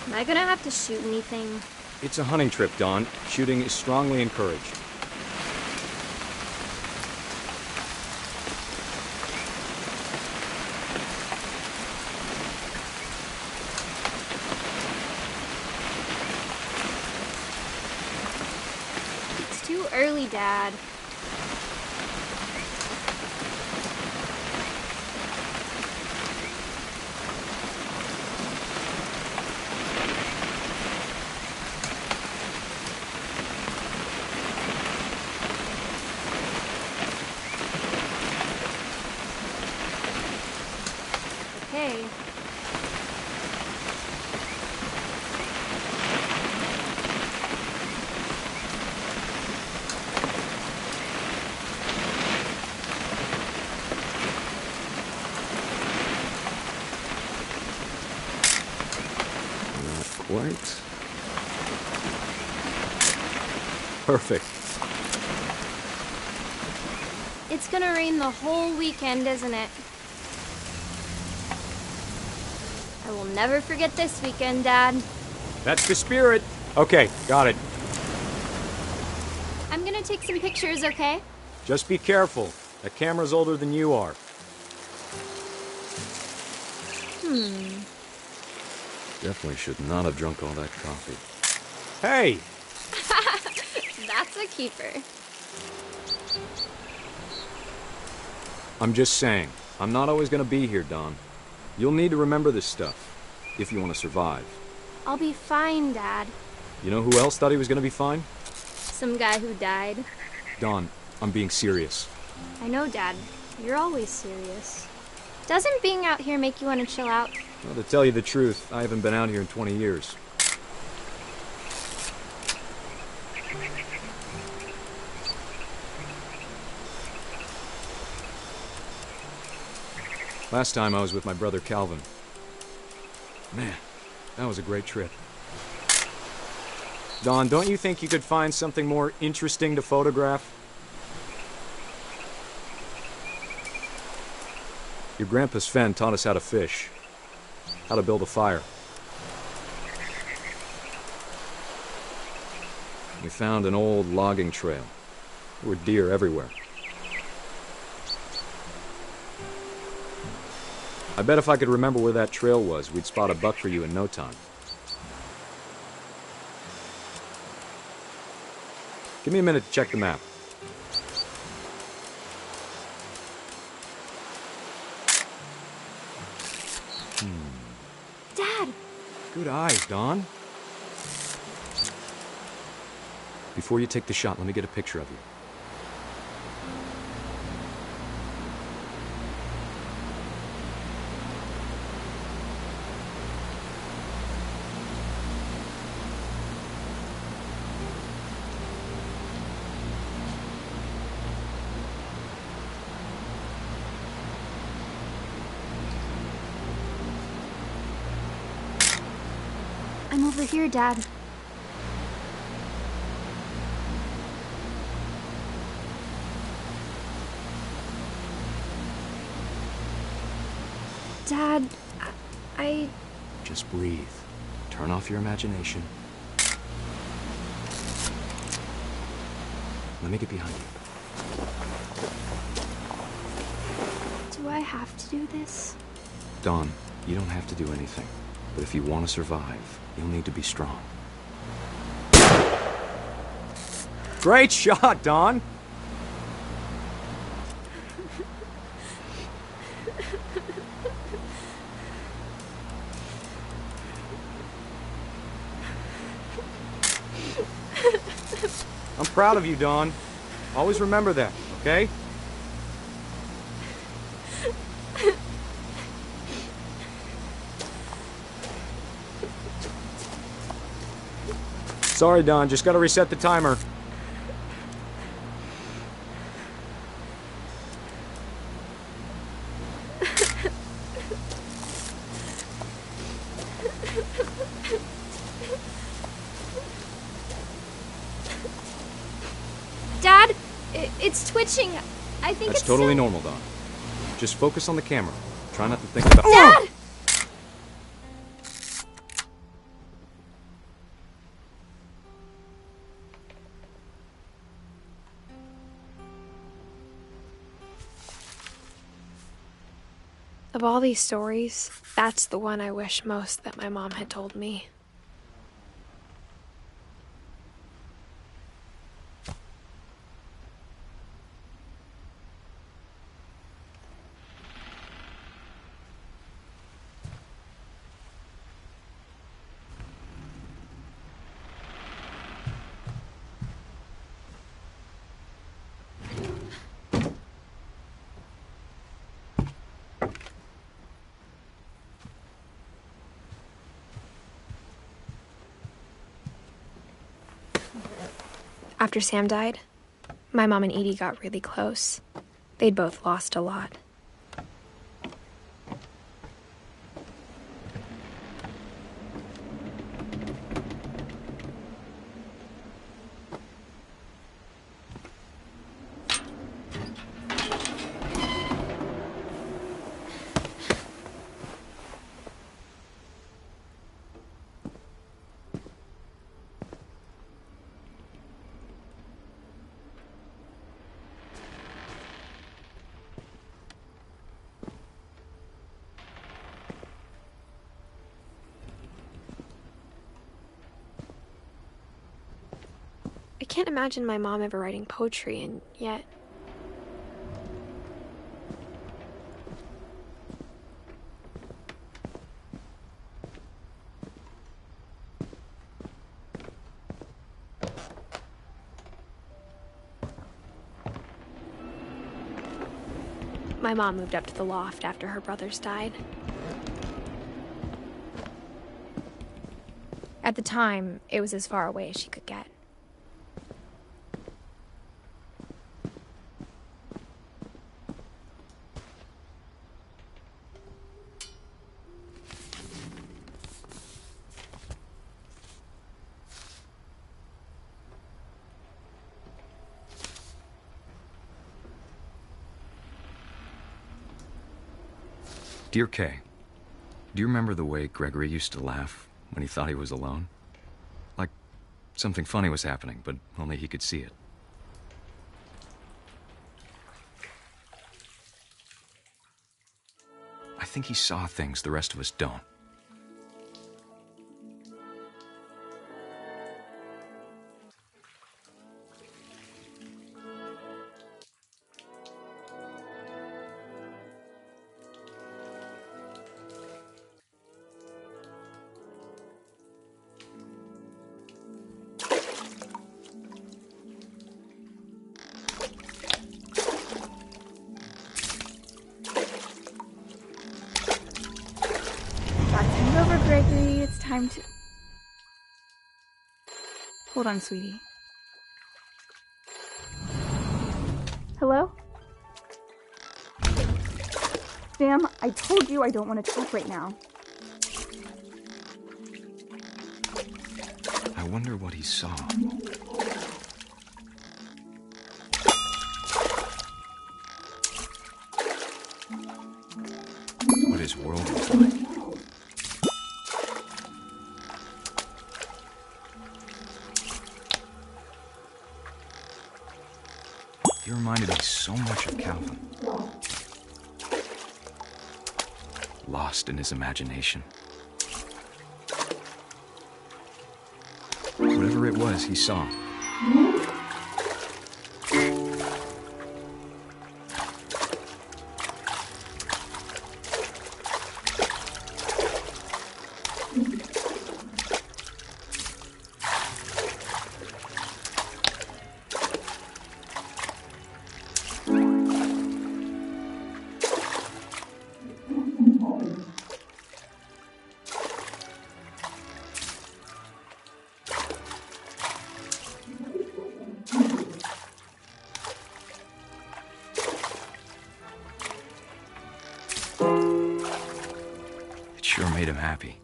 Am I gonna have to shoot anything? It's a hunting trip, Dawn. Shooting is strongly encouraged. It's too early, Dad. Okay. Not quite. Perfect. It's gonna rain the whole weekend, isn't it? I will never forget this weekend, Dad. That's the spirit. Okay, got it. I'm gonna take some pictures, okay? Just be careful. That camera's older than you are. Definitely should not have drunk all that coffee. Hey! That's a keeper. I'm just saying, I'm not always gonna be here, Dawn. You'll need to remember this stuff, if you want to survive. I'll be fine, Dad. You know who else thought he was gonna be fine? Some guy who died. Dawn, I'm being serious. I know, Dad. You're always serious. Doesn't being out here make you want to chill out? Well, to tell you the truth, I haven't been out here in 20 years. Last time I was with my brother Calvin. Man, that was a great trip. Dawn, don't you think you could find something more interesting to photograph? Your grandpa Sven taught us how to fish, how to build a fire. We found an old logging trail. There were deer everywhere. I bet if I could remember where that trail was, we'd spot a buck for you in no time. Give me a minute to check the map. Dad! Good eyes, Don. Before you take the shot, let me get a picture of you. I'm over here, Dad. Dad, I... Just breathe. Turn off your imagination. Let me get behind you. Do I have to do this? Dawn, you don't have to do anything. But if you want to survive, you'll need to be strong. Great shot, Dawn! I'm proud of you, Dawn. Always remember that, okay? Sorry, Don. Just gotta reset the timer. Dad, it's twitching. I think That's it's totally so... normal, Don. Just focus on the camera. Try not to think about... Dad! Of all these stories, that's the one I wish most that my mom had told me. After Sam died, my mom and Edie got really close. They'd both lost a lot. I can't imagine my mom ever writing poetry, and yet... My mom moved up to the loft after her brothers died. At the time, it was as far away as she could get. Dear Kay, do you remember the way Gregory used to laugh when he thought he was alone? Like something funny was happening, but only he could see it. I think he saw things the rest of us don't. Over, Gregory. It's time to... Hold on, sweetie. Hello? Sam, I told you I don't want to talk right now. I wonder what he saw. What his world was like. He reminded me so much of Calvin. Lost in his imagination. Whatever it was he saw. Sure made him happy.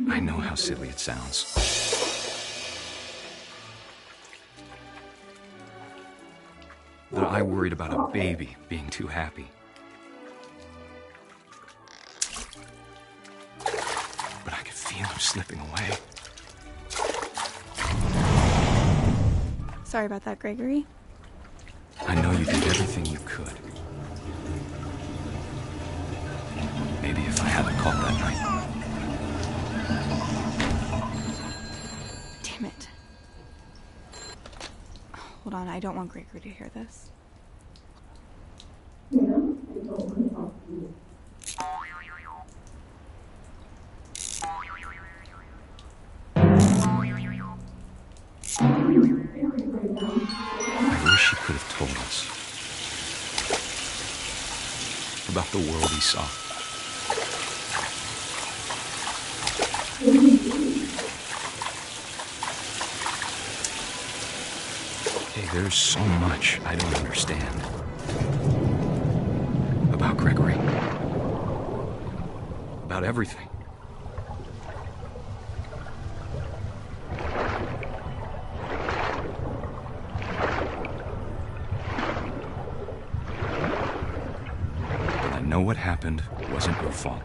I know how silly it sounds. That I worried about a baby being too happy. But I could feel him slipping away. Sorry about that, Gregory. I know you did everything you could. Maybe if I hadn't called that night. Damn it. Hold on, I don't want Gregory to hear this. I wish he could have told us about the world he saw. Hey, there's so much I don't understand about Gregory. About everything. But I know what happened wasn't your fault.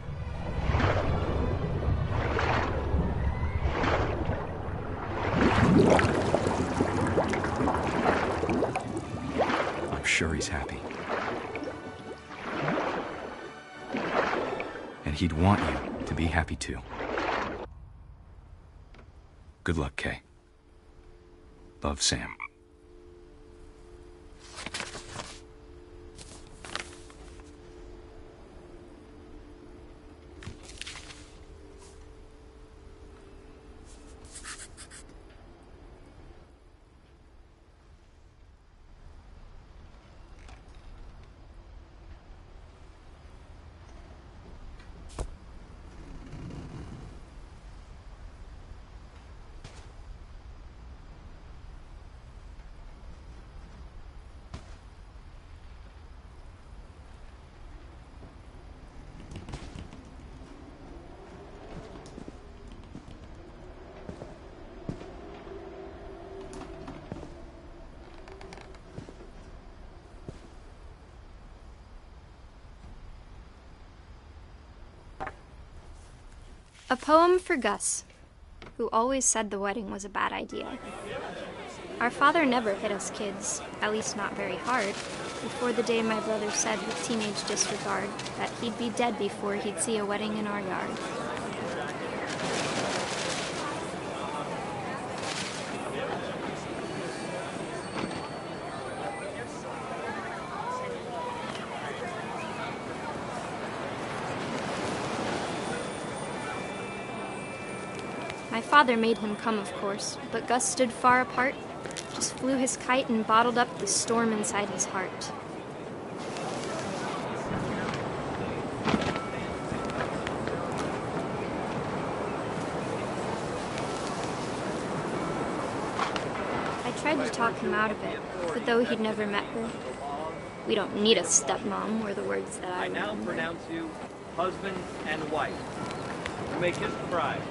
I'm sure he's happy. And he'd want you to be happy too. Good luck, Kay. Love, Sam. A poem for Gus, who always said the wedding was a bad idea. Our father never hit us kids, at least not very hard, before the day my brother said with teenage disregard that he'd be dead before he'd see a wedding in our yard. My father made him come, of course, but Gus stood far apart, just flew his kite and bottled up the storm inside his heart. I tried to talk him out of it, but though he'd never met her, "We don't need a stepmom," were the words that I now remember. pronounce you husband and wife. You may kiss the bride.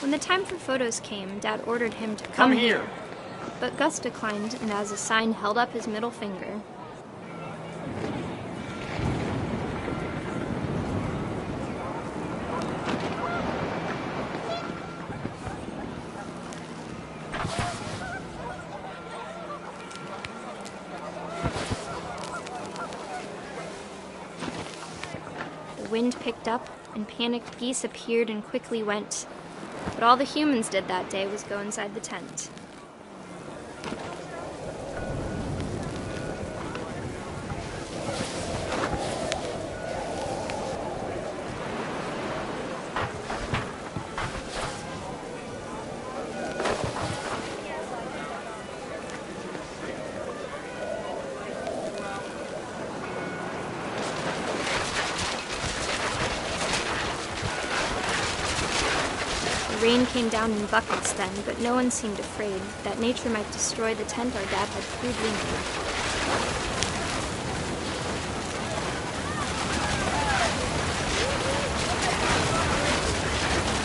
When the time for photos came, Dad ordered him to come here. But Gus declined, and as a sign held up his middle finger. The wind picked up, and panicked geese appeared and quickly went. But all the humans did that day was go inside the tent. The rain came down in buckets then, but no one seemed afraid that nature might destroy the tent our dad had crudely made.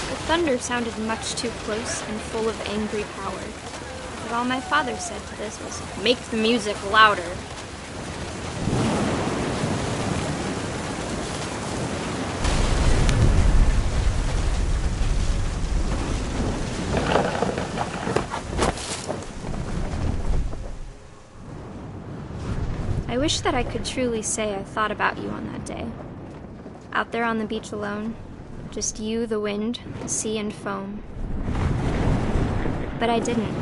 The thunder sounded much too close and full of angry power, but all my father said to this was, "Make the music louder." I wish that I could truly say I thought about you on that day. Out there on the beach alone, just you, the wind, the sea, and foam. But I didn't,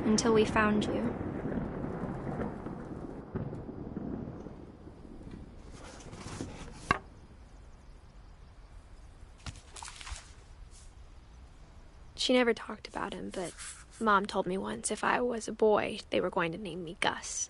until we found you. She never talked about him, but Mom told me once if I was a boy, they were going to name me Gus.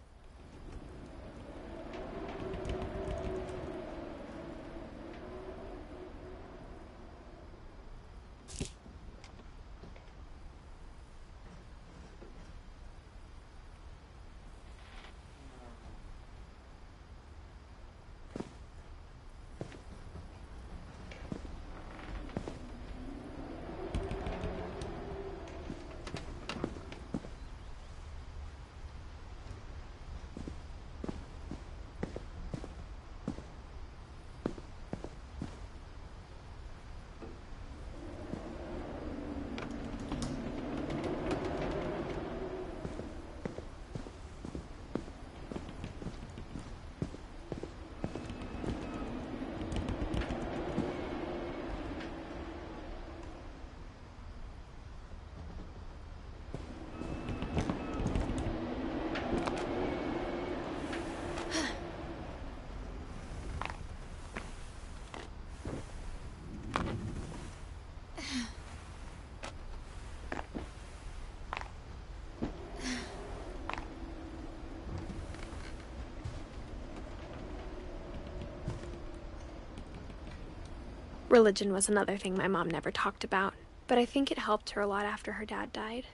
Religion was another thing my mom never talked about, but I think it helped her a lot after her dad died.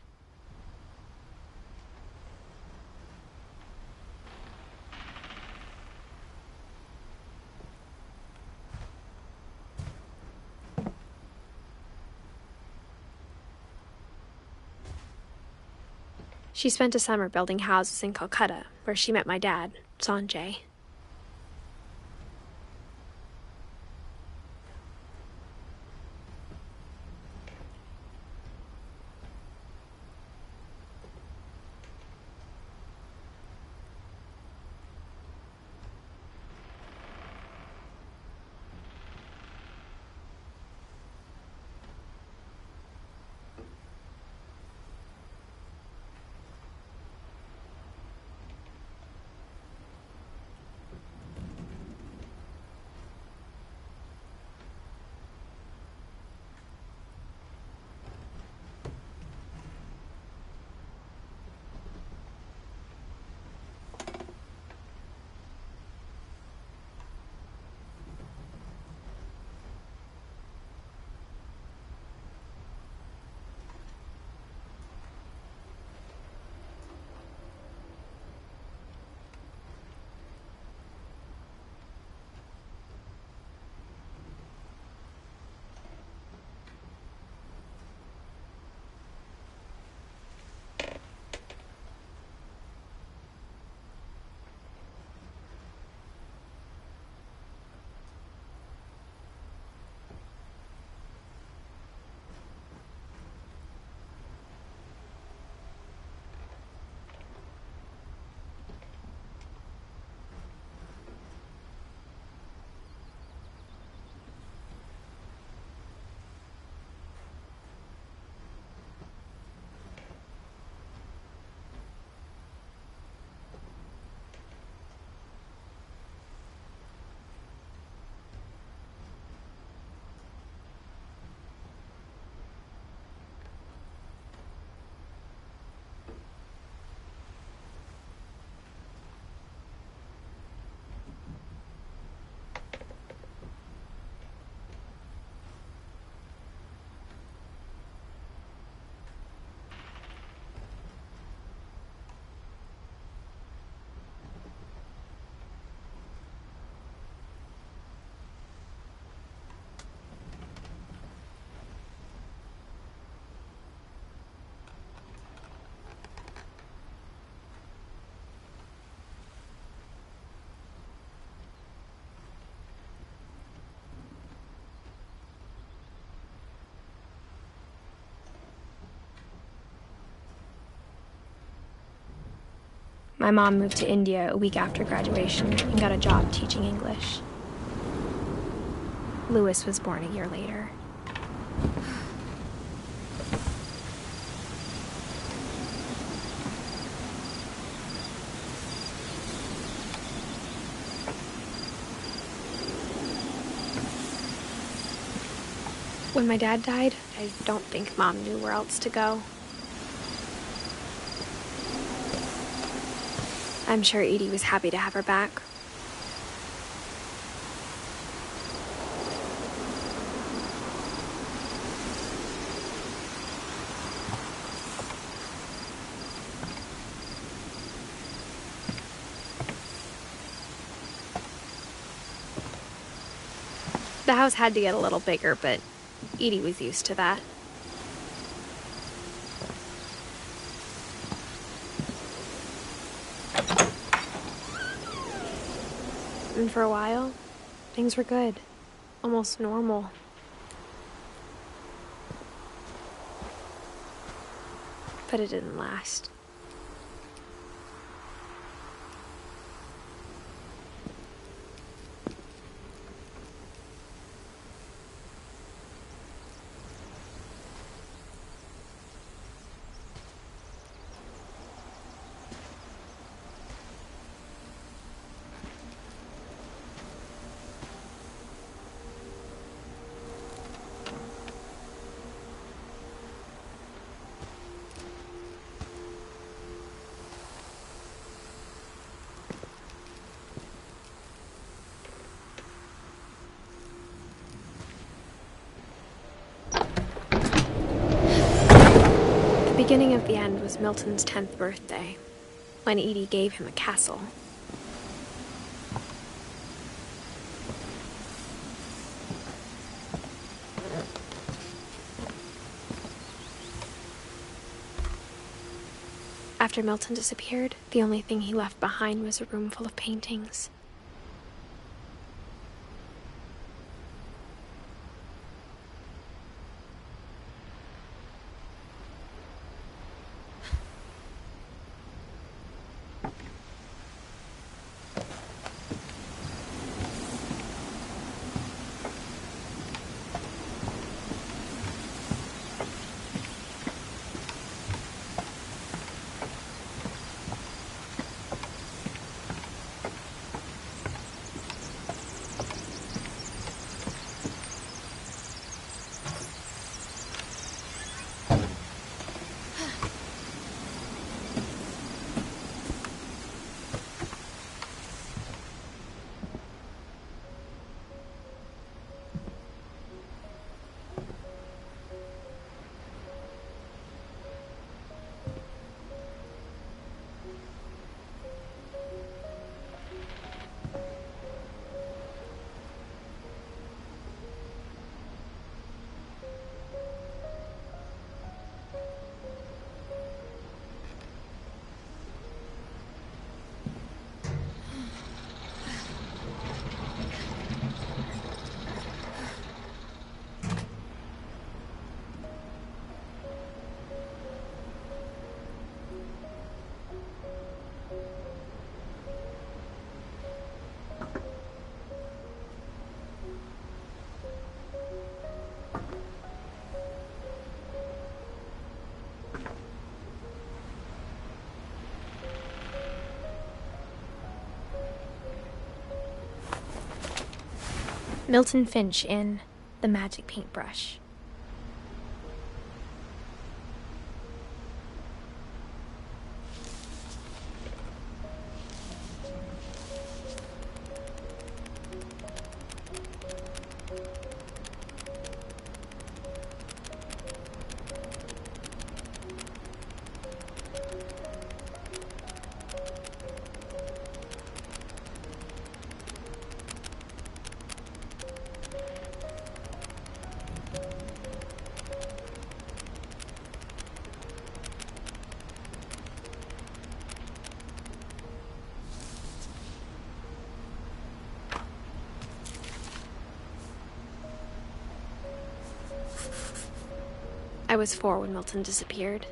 She spent a summer building houses in Calcutta, where she met my dad, Sanjay. My mom moved to India a week after graduation and got a job teaching English. Louis was born a year later. When my dad died, I don't think Mom knew where else to go. I'm sure Edie was happy to have her back. The house had to get a little bigger, but Edie was used to that. And for a while, things were good. Almost normal. But it didn't last. The beginning of the end was Milton's 10th birthday, when Edie gave him a castle. after Milton disappeared, the only thing he left behind was a room full of paintings. Milton Finch in The Magic Paintbrush. I was 4 when Milton disappeared.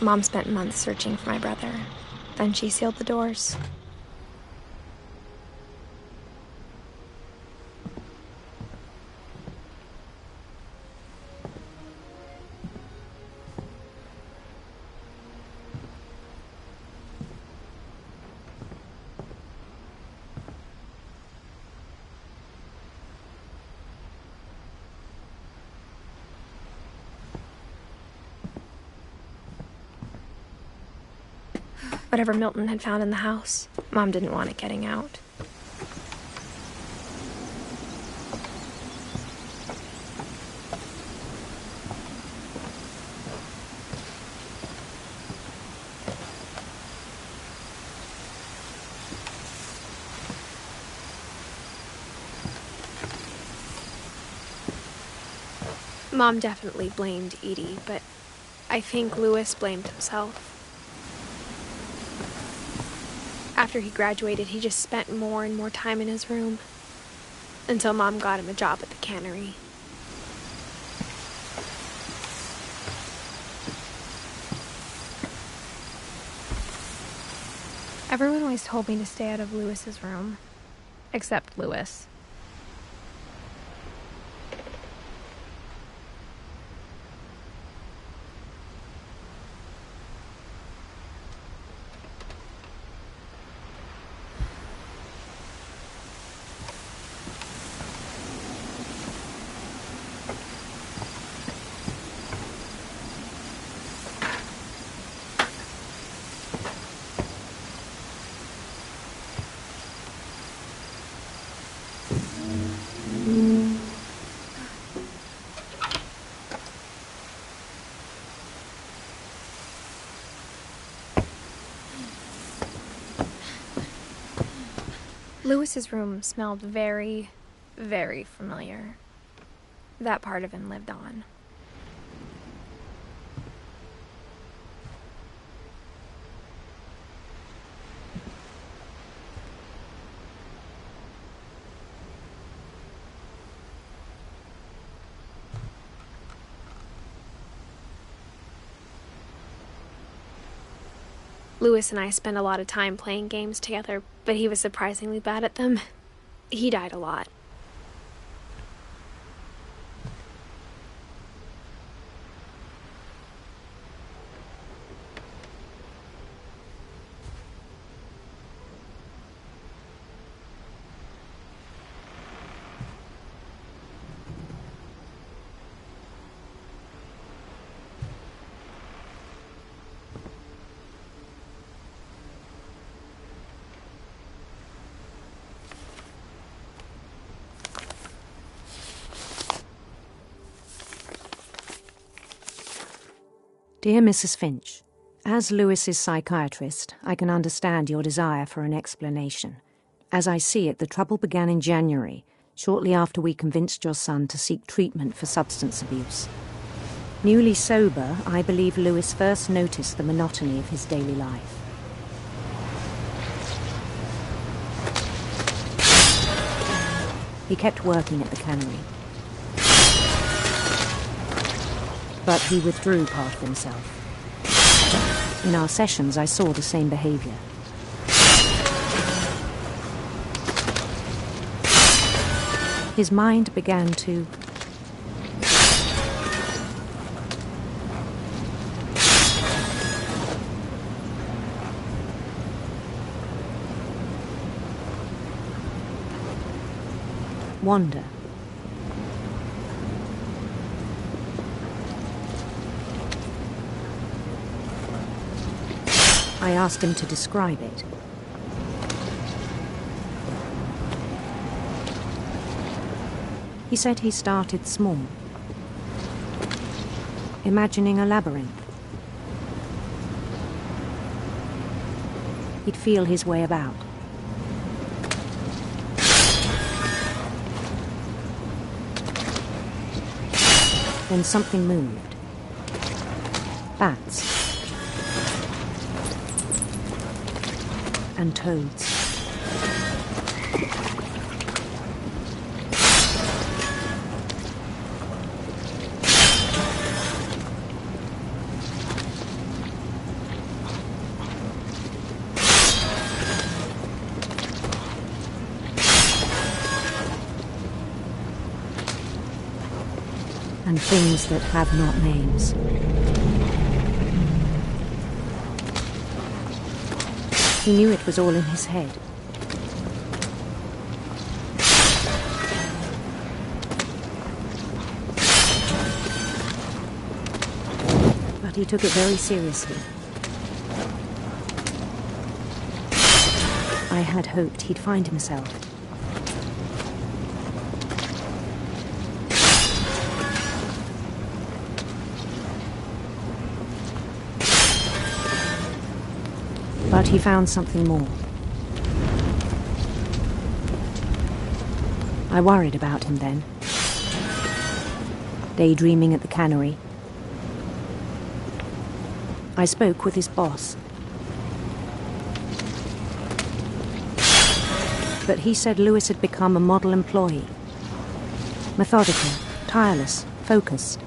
Mom spent months searching for my brother. Then she sealed the doors. Whatever Milton had found in the house, Mom didn't want it getting out. Mom definitely blamed Edie, but I think Louis blamed himself. After he graduated, he just spent more and more time in his room, until Mom got him a job at the cannery. Everyone always told me to stay out of Louis's room, except Louis. Lewis's room smelled very, very familiar. That part of him lived on. Lewis and I spent a lot of time playing games together, but he was surprisingly bad at them. He died a lot. Dear Mrs. Finch, as Lewis's psychiatrist, I can understand your desire for an explanation. As I see it, the trouble began in January, shortly after we convinced your son to seek treatment for substance abuse. Newly sober, I believe Lewis first noticed the monotony of his daily life. He kept working at the cannery. But he withdrew part of himself. In our sessions, I saw the same behavior. His mind began to wander. I asked him to describe it. He said he started small, imagining a labyrinth. He'd feel his way about. Then something moved. Bats. And toads. And things that have not names. He knew it was all in his head. But he took it very seriously. I had hoped he'd find himself. But he found something more. I worried about him then. Daydreaming at the cannery. I spoke with his boss. But he said Lewis had become a model employee. Methodical, tireless, focused.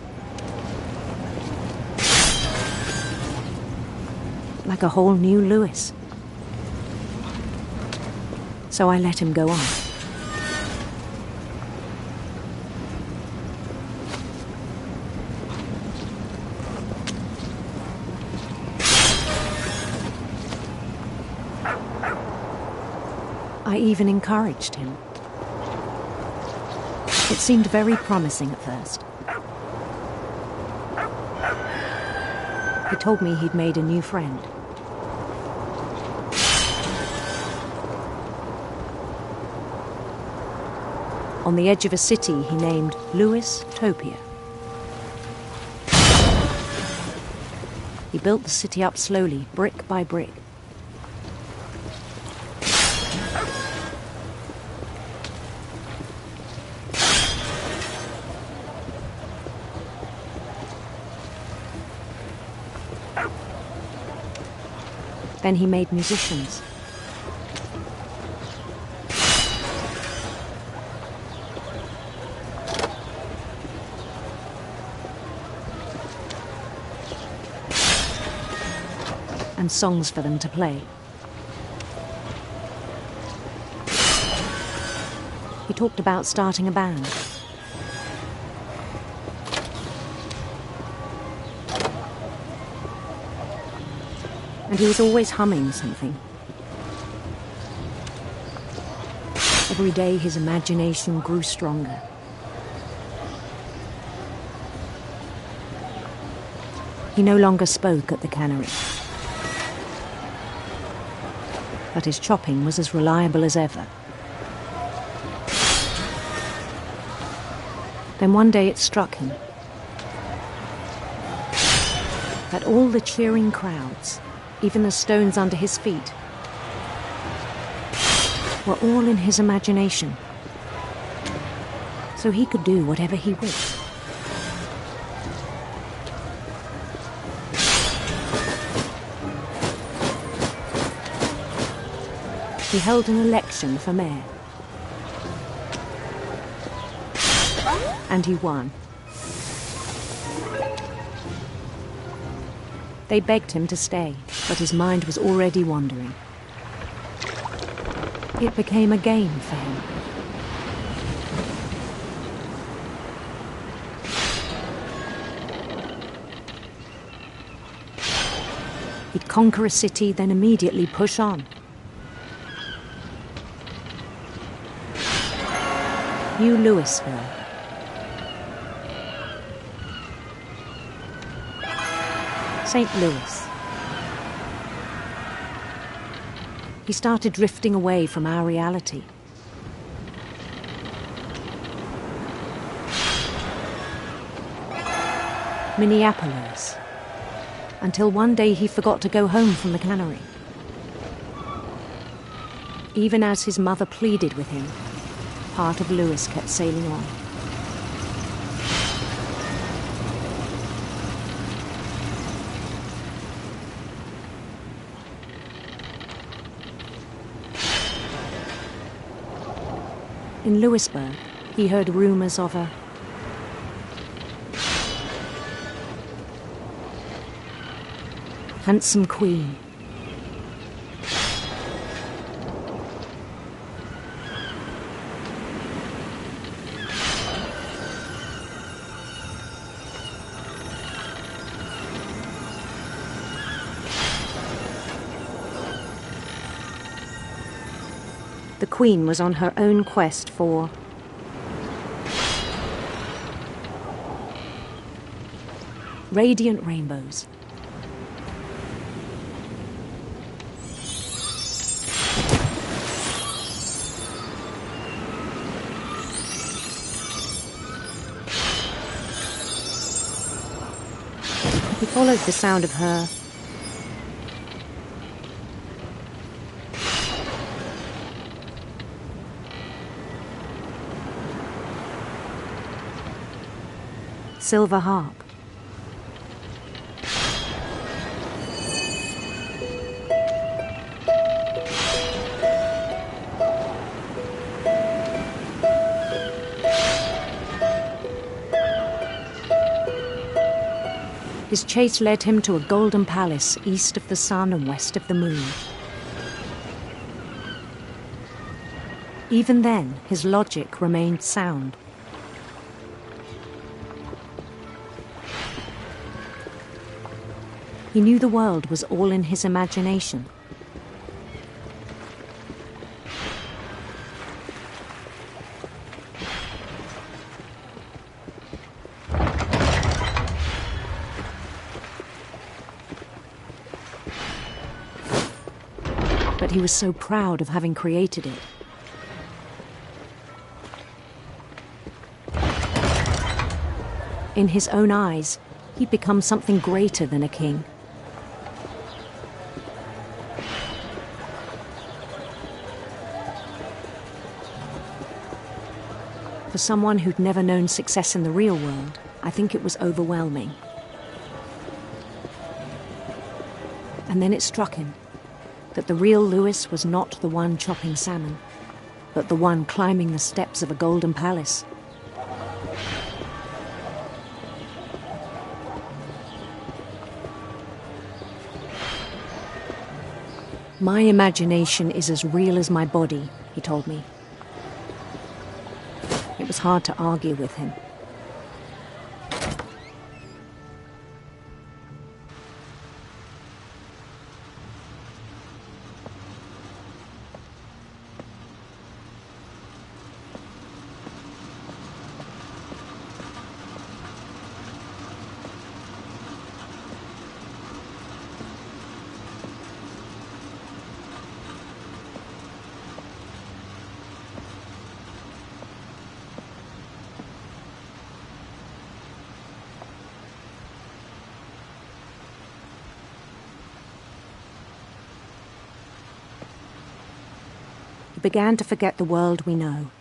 Like a whole new Lewis. So I let him go on. I even encouraged him. It seemed very promising at first. He told me he'd made a new friend. On the edge of a city he named Lewis Topia. He built the city up slowly, brick by brick. Then he made musicians. And songs for them to play. He talked about starting a band. And he was always humming something. Every day his imagination grew stronger. He no longer spoke at the cannery. But his chopping was as reliable as ever. Then one day it struck him that all the cheering crowds, even the stones under his feet, were all in his imagination. So he could do whatever he wished. He held an election for mayor. And he won. They begged him to stay, but his mind was already wandering. It became a game for him. He'd conquer a city, then immediately push on. New Louisville. St. Louis. He started drifting away from our reality. Minneapolis. Until one day he forgot to go home from the cannery. Even as his mother pleaded with him, part of Louis kept sailing on. In Louisburg, he heard rumors of a handsome queen. The queen was on her own quest for radiant rainbows. He followed the sound of her silver harp. His chase led him to a golden palace east of the sun and west of the moon. Even then, his logic remained sound. He knew the world was all in his imagination. But he was so proud of having created it. In his own eyes, he'd become something greater than a king. For someone who'd never known success in the real world, I think it was overwhelming. And then it struck him. that the real Lewis was not the one chopping salmon, but the one climbing the steps of a golden palace. My imagination is as real as my body, he told me. It was hard to argue with him. Began to forget the world we know.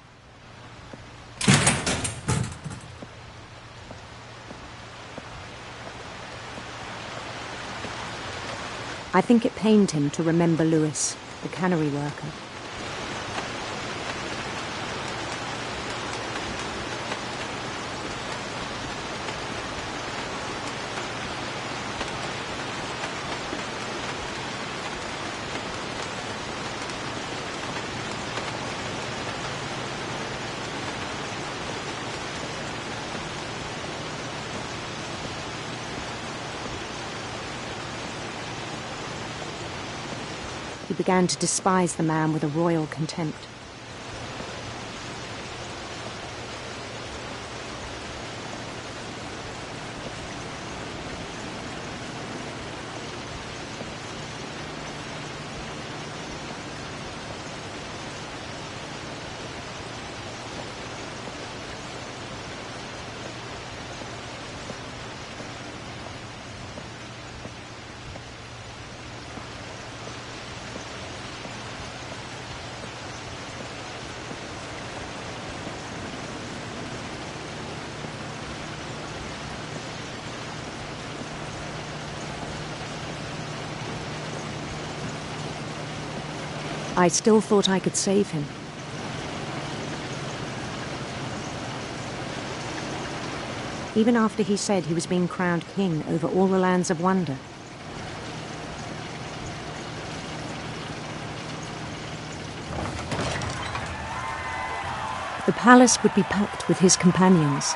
I think it pained him to remember Lewis, the cannery worker. He began to despise the man with a royal contempt. I still thought I could save him. Even after he said he was being crowned king over all the lands of wonder. The palace would be packed with his companions.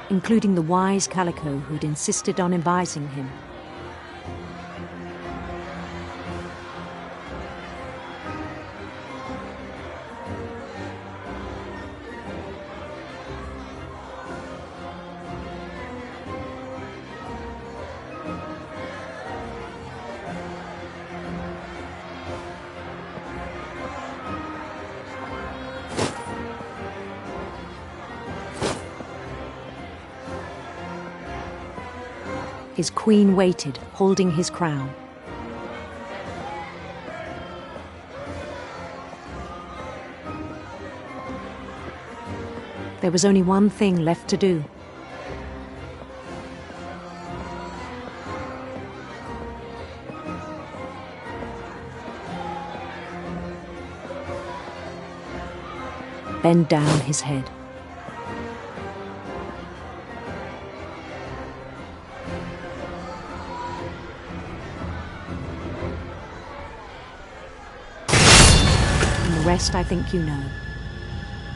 Including the wise Calico who'd insisted on advising him. His queen waited, holding his crown. There was only one thing left to do. Bend down his head. The rest I think you know.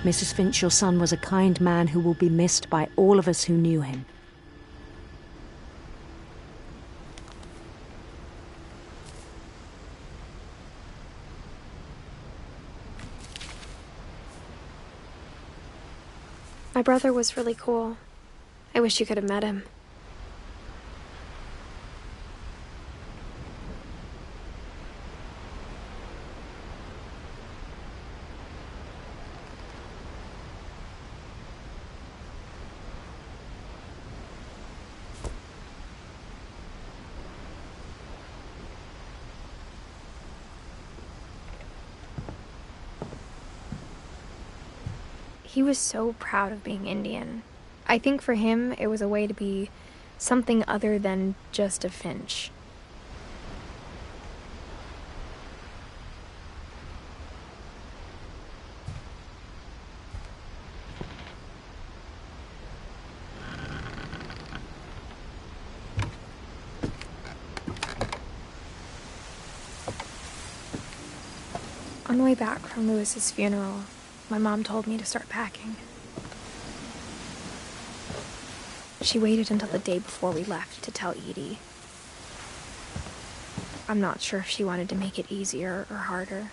Mrs. Finch, your son was a kind man who will be missed by all of us who knew him. My brother was really cool. I wish you could have met him. He was so proud of being Indian. I think for him, it was a way to be something other than just a Finch. On the way back from Lewis's funeral, my mom told me to start packing. She waited until the day before we left to tell Edie. I'm not sure if she wanted to make it easier or harder.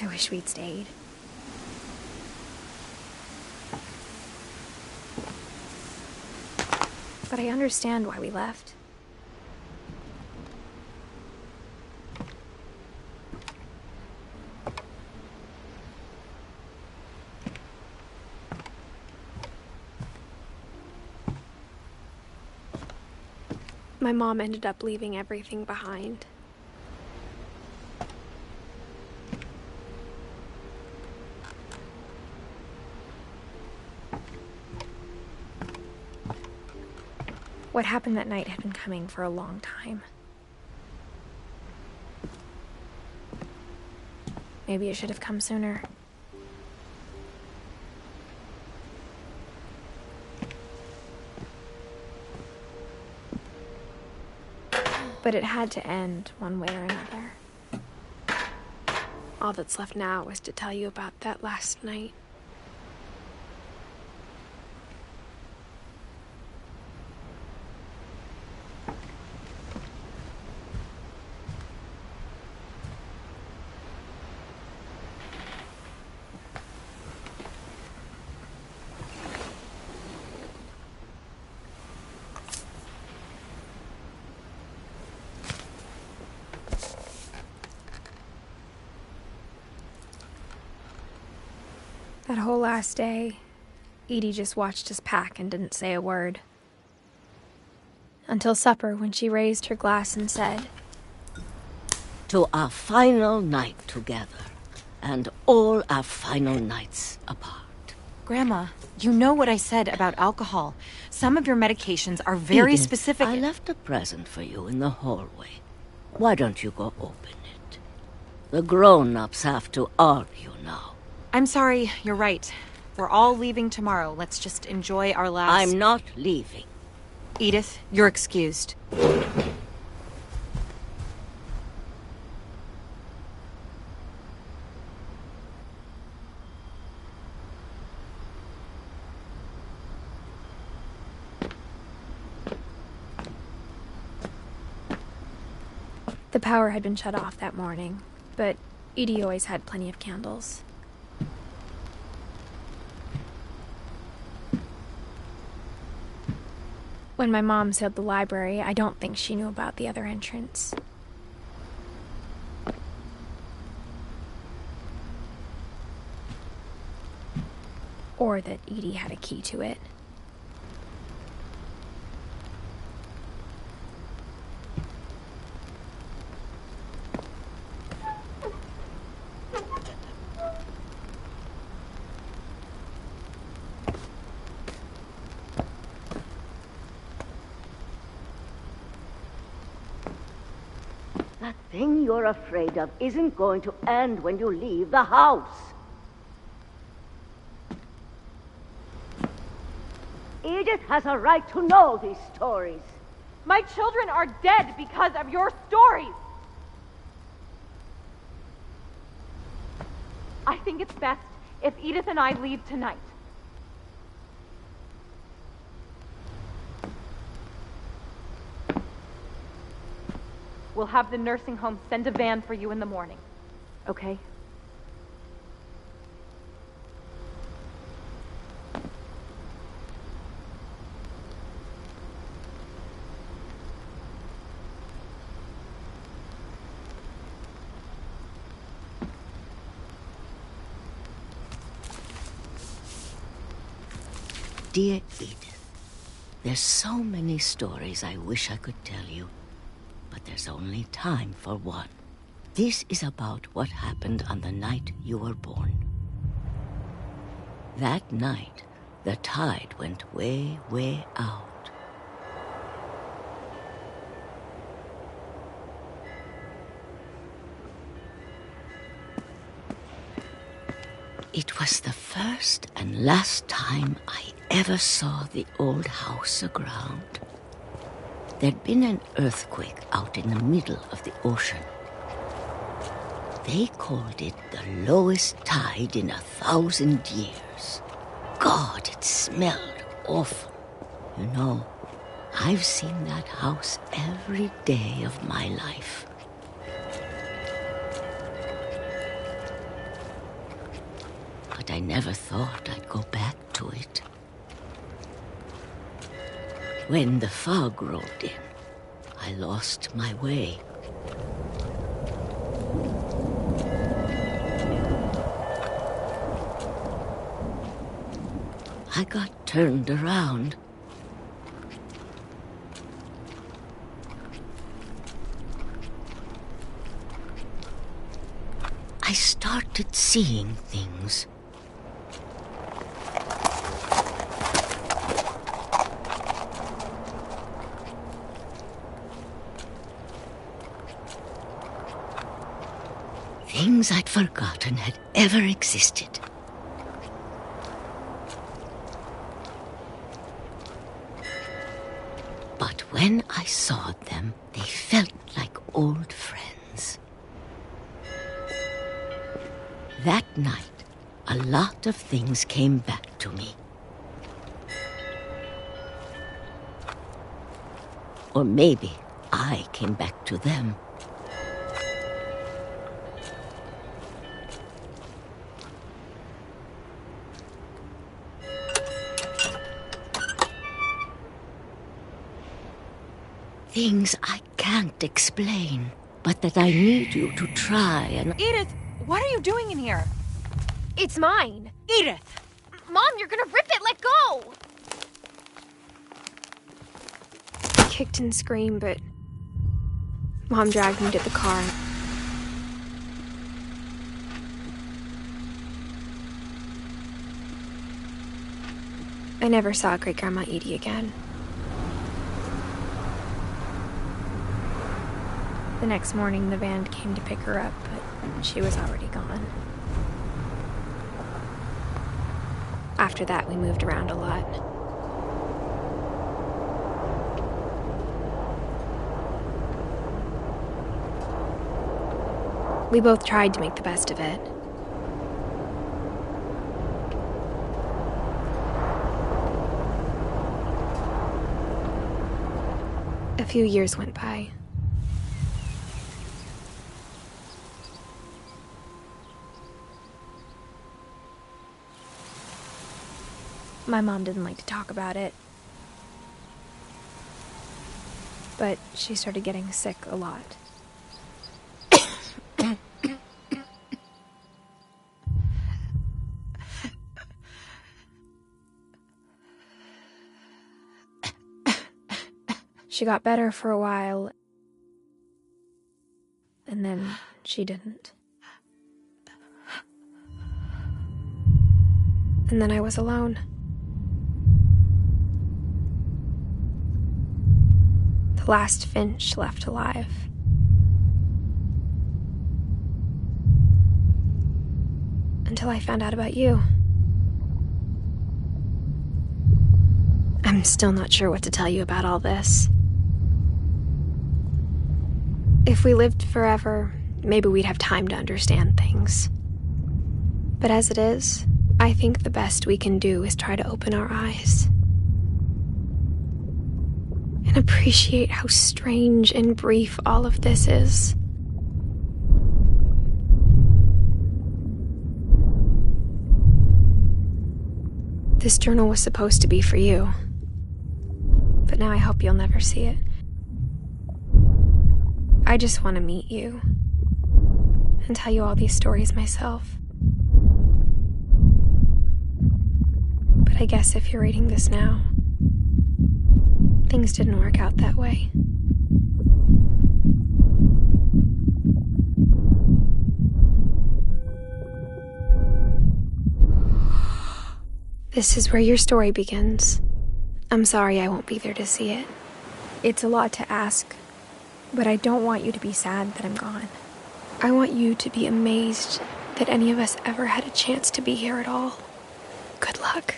I wish we'd stayed. But I understand why we left. My mom ended up leaving everything behind. What happened that night had been coming for a long time. Maybe it should have come sooner. But it had to end one way or another. All that's left now is to tell you about that last night. That whole last day, Edie just watched us pack and didn't say a word. Until supper, when she raised her glass and said, "To our final night together, and all our final nights apart." Grandma, you know what I said about alcohol. Some of your medications are very Edith, specific. I left a present for you in the hallway. Why don't you go open it? The grown-ups have to argue now. I'm sorry, you're right. We're all leaving tomorrow. Let's just enjoy our last... I'm not leaving. Edith, you're excused. The power had been shut off that morning, but Edie always had plenty of candles. When my mom sailed the library, I don't think she knew about the other entrance. Or that Edie had a key to it. That thing you're afraid of isn't going to end when you leave the house. Edith has a right to know these stories. My children are dead because of your stories. I think it's best if Edith and I leave tonight. We'll have the nursing home send a van for you in the morning, okay? Dear Edith, There's so many stories I wish I could tell you, but there's only time for one. This is about what happened on the night you were born. That night, the tide went way, way out. It was the first and last time I ever saw the old house aground. There'd been an earthquake out in the middle of the ocean. They called it the lowest tide in 1,000 years. God, it smelled awful. You know, I've seen that house every day of my life. But I never thought I'd go back to it. When the fog rolled in, I lost my way. I got turned around. I started seeing things. Things I'd forgotten had ever existed. But when I saw them, they felt like old friends. That night, a lot of things came back to me. Or maybe I came back to them. Things I can't explain, but that I need you to try and... Edith, what are you doing in here? It's mine. Edith! Mom, you're gonna rip it! Let go! I kicked and screamed, but Mom dragged me to the car. I never saw Great-Grandma Edie again. The next morning, the band came to pick her up, but she was already gone. After that, we moved around a lot. We both tried to make the best of it. A few years went by. My mom didn't like to talk about it, but she started getting sick a lot. She got better for a while, and then she didn't. And then I was alone. The last Finch left alive. Until I found out about you. I'm still not sure what to tell you about all this. If we lived forever, maybe we'd have time to understand things. But as it is, I think the best we can do is try to open our eyes. And appreciate how strange and brief all of this is. This journal was supposed to be for you. But now I hope you'll never see it. I just want to meet you and tell you all these stories myself. But I guess if you're reading this now, Things didn't work out that way. This is where your story begins. I'm sorry I won't be there to see it. It's a lot to ask, but I don't want you to be sad that I'm gone. I want you to be amazed that any of us ever had a chance to be here at all. Good luck.